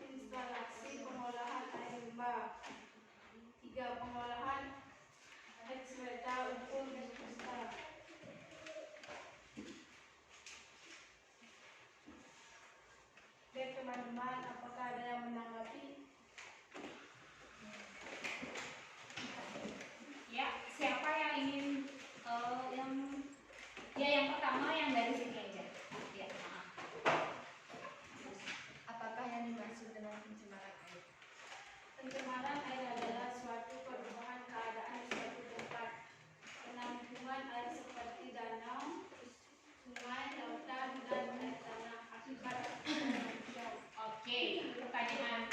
instalasi pengolahan air limbah. 3. Pengolahan eksweta untuk komposta. Baik teman-teman, apakah ada yang menanggapi? Ya, siapa yang ingin yang pertama yang dari sini aja. Ya, maaf. Apakah yang dimaksud dengan pencemaran air? Pencemaran air adalah suatu perubahan keadaan suatu tempat. Penampungan air seperti danau, sungai, lautan, dan air tanah akibat manusia. Oke, pertanyaan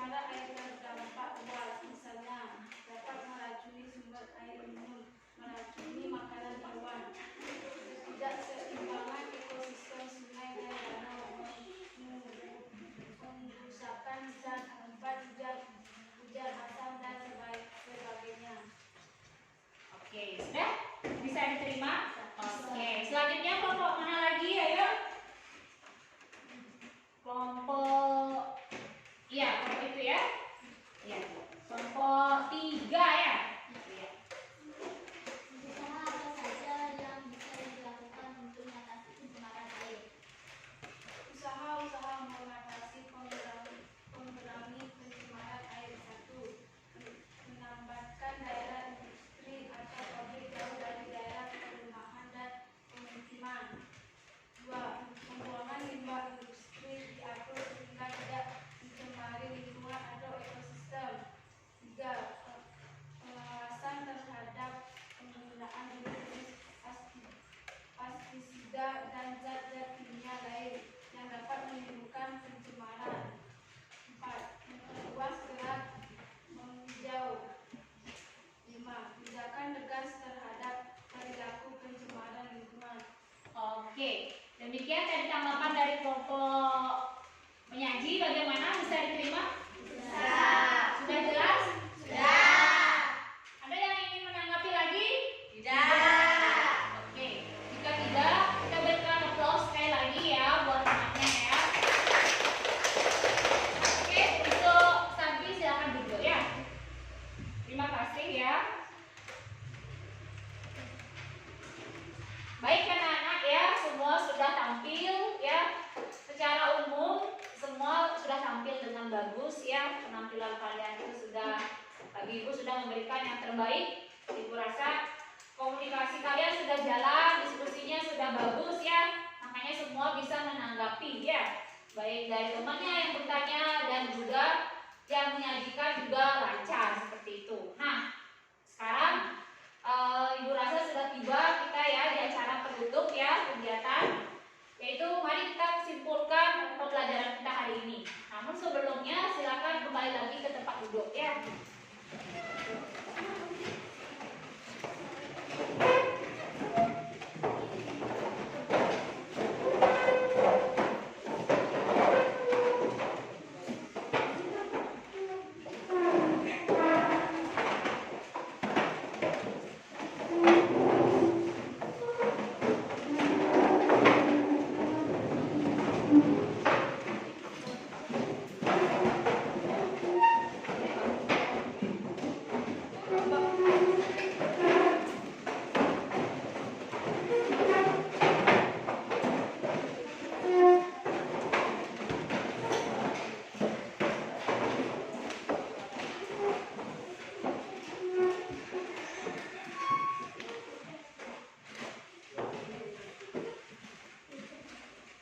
pencemaran air terdampak luas, misalnya dapat meracuni sumber air minum, meracuni makanan hewan, ketidakseimbangan ekosistem sungai dan danau, mengusapkan zat akibat hujan asam dan sebagainya. Oke, sudah bisa diterima? Oke, selanjutnya kelompok mana lagi? Ayo. Kelompok, iya kelompok itu ya. Iya. Kelompok 3 ya. Iya. Usaha apa saja yang bisa dilakukan untuk mengatasi pencemaran air? Usaha-usaha mengatasi mengurangi pencemaran air. 1. Menambahkan daerah industri atau pabrik jauh dari daerah perumahan dan pemukiman. 2. Pembuangan limbah industri diatur sehingga tidak mencemari lingkungan atau ekosistem. 3. Pengawasan terhadap penggunaan jenis pestisida dan zat-zat kimia lain yang dapat menimbulkan pencemaran. 4. Memperluas gerak menghijau. 5. Tindakan tegas terhadap perilaku pencemaran lingkungan. Oke, demikian tadi tanggapan dari kelompok menyaji. Bagaimana, bisa diterima? Sudah jelas? Ada yang ingin menanggapi lagi? Oke, jika tidak, kita berikan aplaus sekali lagi ya buat temannya ya. Oke, untuk Sabri silakan duduk ya. Terima kasih ya. Baik anak-anak ya, semua sudah tampil ya. Secara umum semua sudah tampil dengan bagus ya. Penampilan kalian itu sudah, Ibu sudah memberikan yang terbaik. Ibu rasa komunikasi kalian sudah jalan, diskusinya sudah bagus ya. Makanya semua bisa menanggapi ya. Baik dari temannya yang bertanya dan juga yang menyajikan juga lancar seperti itu. Nah, sekarang Ibu rasa sudah tiba kita ya di acara penutup ya kegiatan, yaitu mari kita simpulkan pembelajaran kita hari ini. Namun sebelumnya silakan kembali lagi ke tempat duduk ya.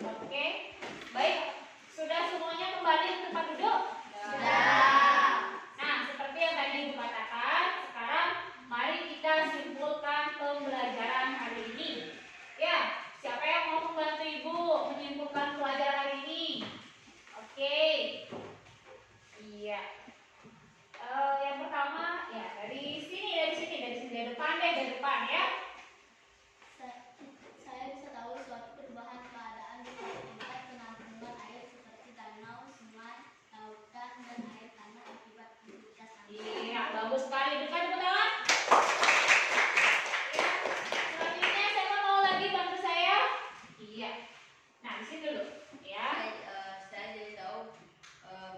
Oke, baik. Sudah semuanya kembali ke tempat duduk? Nah, seperti yang tadi Ibu katakan, sekarang mari kita simpulkan pembelajaran hari ini. Ya, siapa yang mau membantu Ibu menyimpulkan pelajaran hari ini? Oke. Iya. Yang pertama, ya dari depan ya. Saya bisa tahu suatu perubahan keadaan akibat penampungan air seperti danau, sungai, lautan, dan air tanah akibat aktivitas manusia. Iya, bagus sekali. Berikan tepuk tangan. Ya. Selanjutnya siapa mau lagi bantu saya? Iya. Nah, di sini dulu. Ya. Saya jadi tahu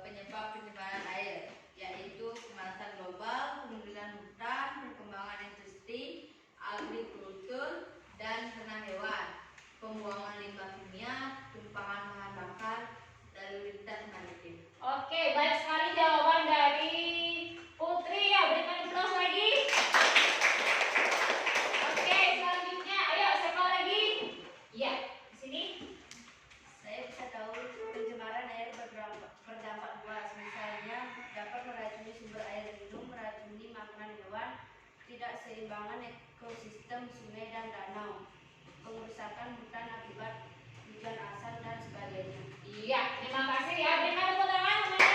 penyebab pencemaran air, yaitu pemanasan global, penumbuhan hutan, perkembangan industri, agrikultur, dan ternak hewan, pembuangan limbah kimia, tumpahan bahan bakar, lalu lintas maritim. Oke, baik sekali jawaban dari Putri ya. Berikan aplaus lagi. Oke, selanjutnya ayo siapa lagi? Iya, di sini. Saya bisa tahu pencemaran air berdampak luas, misalnya dapat meracuni sumber air minum, meracuni makanan hewan, tidak seimbangan ekosistem sungai dan danau, pengerusakan hutan akibat hujan asam dan sebagainya. Iya, terima kasih ya. Berikan tepuk tangan semuanya.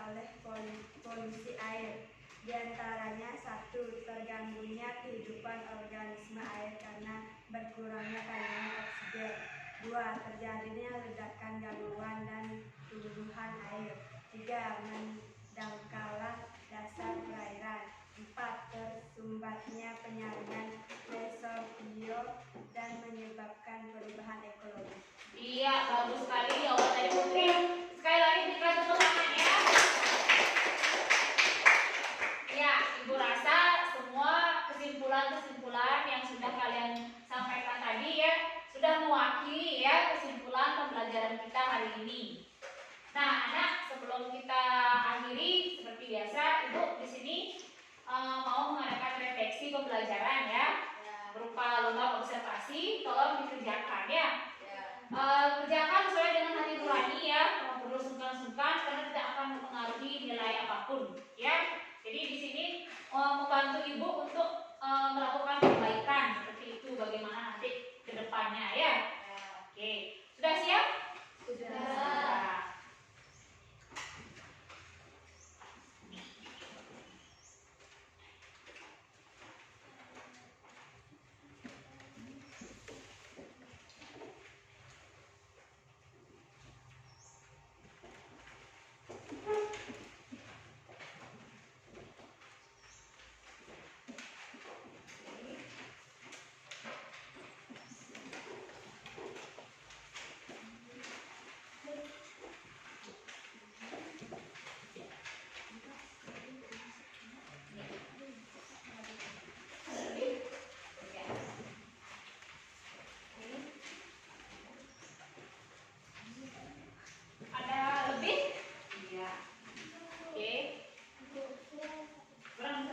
oleh polusi air. Di antaranya satu, terganggunya kehidupan organisme air karena berkurangnya kandungan oksigen. Dua, terjadinya ledakan gangguan dan tumbuhan air. Tiga, mendangkalan dasar perairan. Empat, tersumbatnya penyaringan reservoir dan menyebabkan perubahan ekologi. Iya, bagus sekali jawaban dari Putri. Sekali lagi berikan tepuk tangan ya. Ya, Ibu rasa semua kesimpulan-kesimpulan yang sudah kalian sampaikan tadi ya sudah mewakili ya kesimpulan pembelajaran kita hari ini. Nah, anak, sebelum kita akhiri seperti biasa, Ibu di sini mau mengadakan refleksi pembelajaran ya, berupa lomba observasi, tolong dikerjakan ya. Kerjakan sesuai dengan hati nurani ya, kalau perlu sungkan-sungkan karena tidak akan mempengaruhi nilai apapun ya. Jadi di sini membantu Ibu untuk melakukan perbaikan seperti itu, bagaimana nanti ke depannya ya. Oke, sudah siap? Sudah. Ada lebih? Iya. Oke. Kurang?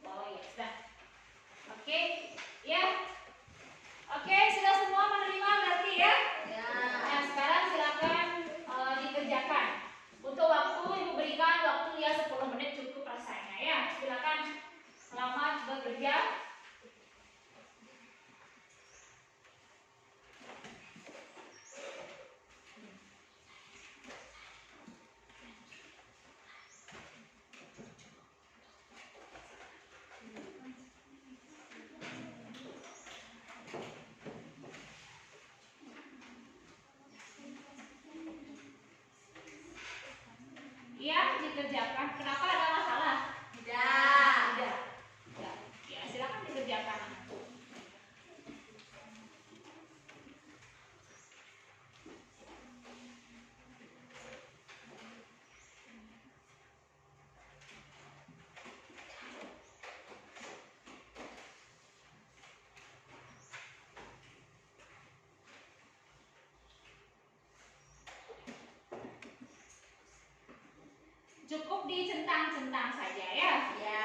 Oh ya, sudah. Oke. Ya. Oke, sudah semua menerima berarti ya? Nah, sekarang silakan dikerjakan. Untuk waktu Ibu berikan waktu ya 10 menit cukup rasanya ya. Silakan selamat bekerja. Iya, dikerjakan. Kenapa ada masalah? Tidak. Tidak. Ya, silakan dikerjakan. Cukup dicentang-centang saja ya. Ya.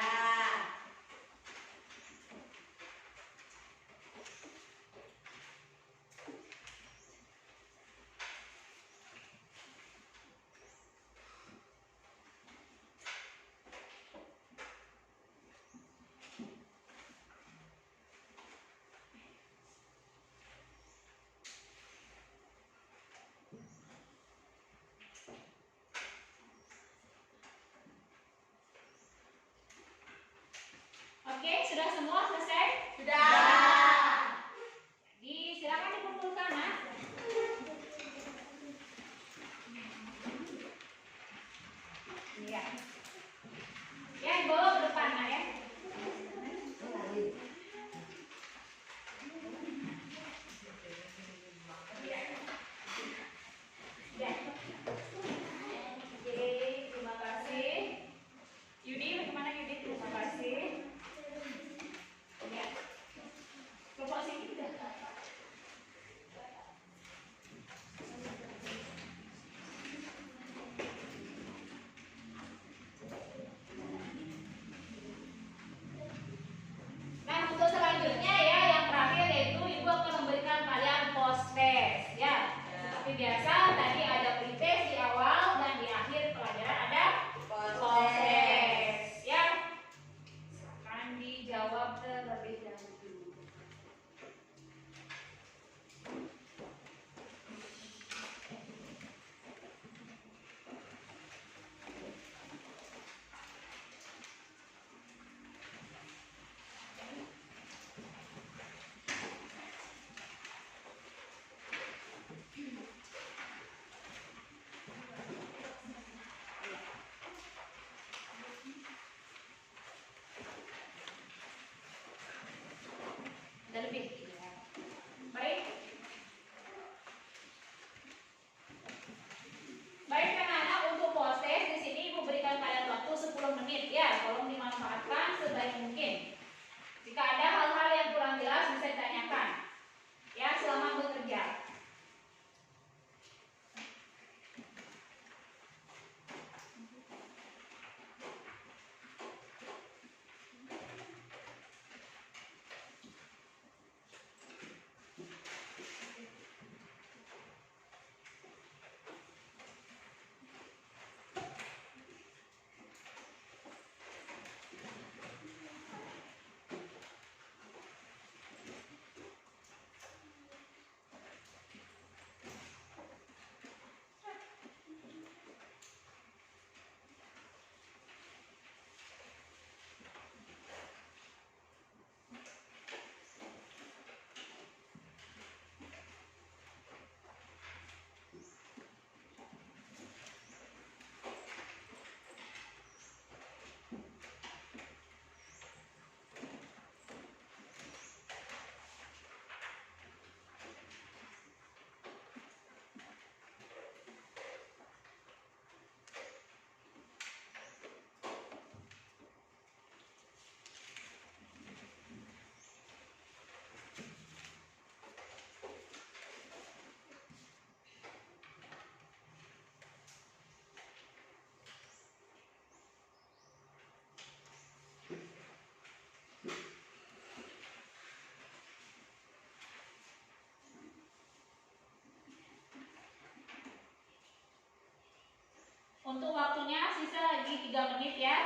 Untuk waktunya sisa lagi 3 menit ya.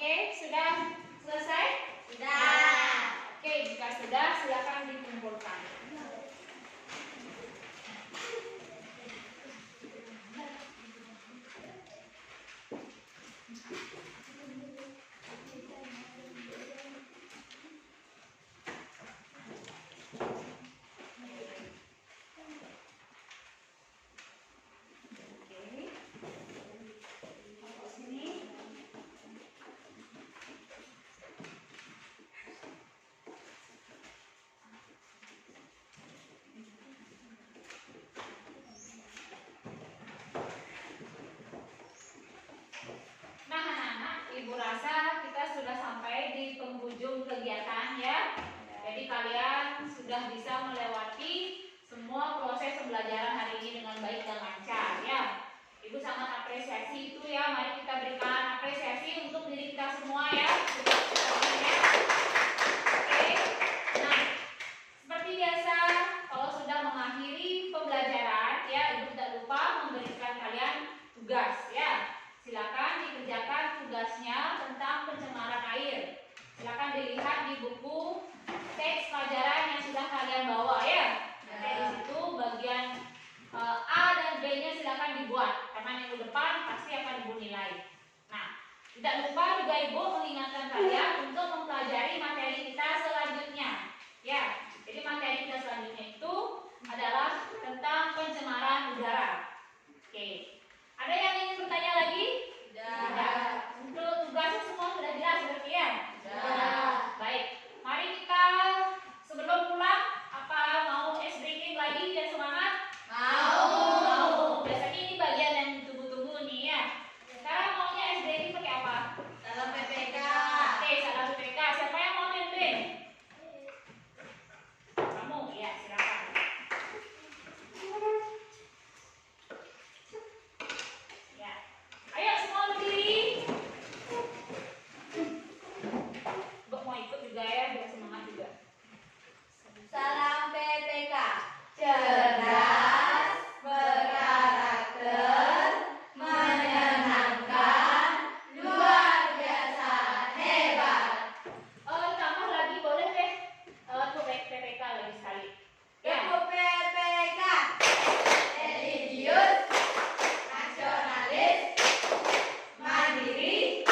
Oke, sudah selesai? Sudah. Oke, jika sudah silakan dikumpulkan. Oke. Taruh sini. Nah, anak-anak, ibu rasa kita sudah sampai di penghujung kegiatan ya. Jadi kalian sudah bisa melewati semua proses pembelajaran hari ini dengan baik dan lancar ya. Ibu sangat apresiasi itu ya. Mari kita berikan apresiasi untuk diri kita semua ya. Oke. Nah, seperti biasa, kalau sudah mengakhiri pembelajaran ya, ibu tidak lupa memberikan kalian tugas ya. Silakan dikerjakan tugasnya tentang pencemaran air. Silakan dilihat di buku teks pelajaran yang sudah kalian bawa ya. Nanti di situ bagian A dan B-nya silakan dibuat karena minggu depan pasti akan ibu nilai. Nah, tidak lupa juga ibu mengingatkan kalian untuk mempelajari materi kita selanjutnya. Ya, jadi materi kita selanjutnya itu adalah tentang pencemaran udara. Oke. Ada yang ingin bertanya lagi? Tidak. Untuk tugasnya semua sudah jelas berarti ya? Sudah. Baik. Mari kita sebelum pulang apa mau ice breaking lagi biar semangat? Mau. Biasanya ini bagian yang ditunggu-tunggu nih ya. Sekarang maunya ice breaking pakai apa? Dalam PPK. Oke, salah PPK. Siapa yang mau mimpin? Kamu? Ya, silakan. Ya. Ayo semua berdiri. Mbak mau ikut juga ya, biar semangat juga. Salam PPK. Cerdas, berkarakter, menyenangkan, luar biasa, hebat. Tambah lagi boleh deh. PPK lagi sekali. Ya. Buku PPK. Religius, nasionalis, mandiri,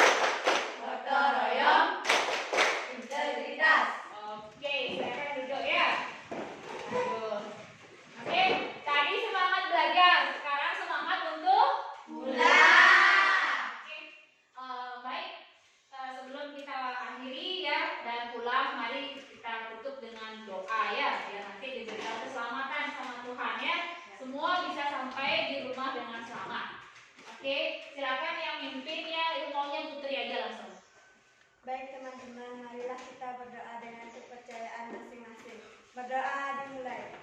gotong royong, integritas. Oke, silakan duduk ya. Aduh. Oke, tadi semangat belajar, sekarang semangat untuk Pulang. Oke, baik. Sebelum kita akhiri ya dan pulang, mari kita tutup dengan doa ya, biar nanti diberikan keselamatan sama Tuhan ya. Semua bisa sampai di rumah dengan selamat. Oke, silakan yang mimpin ya, ibu maunya Putri aja langsung. Baik teman-teman, marilah kita berdoa dengan kepercayaan masing-masing. Berdoa dimulai.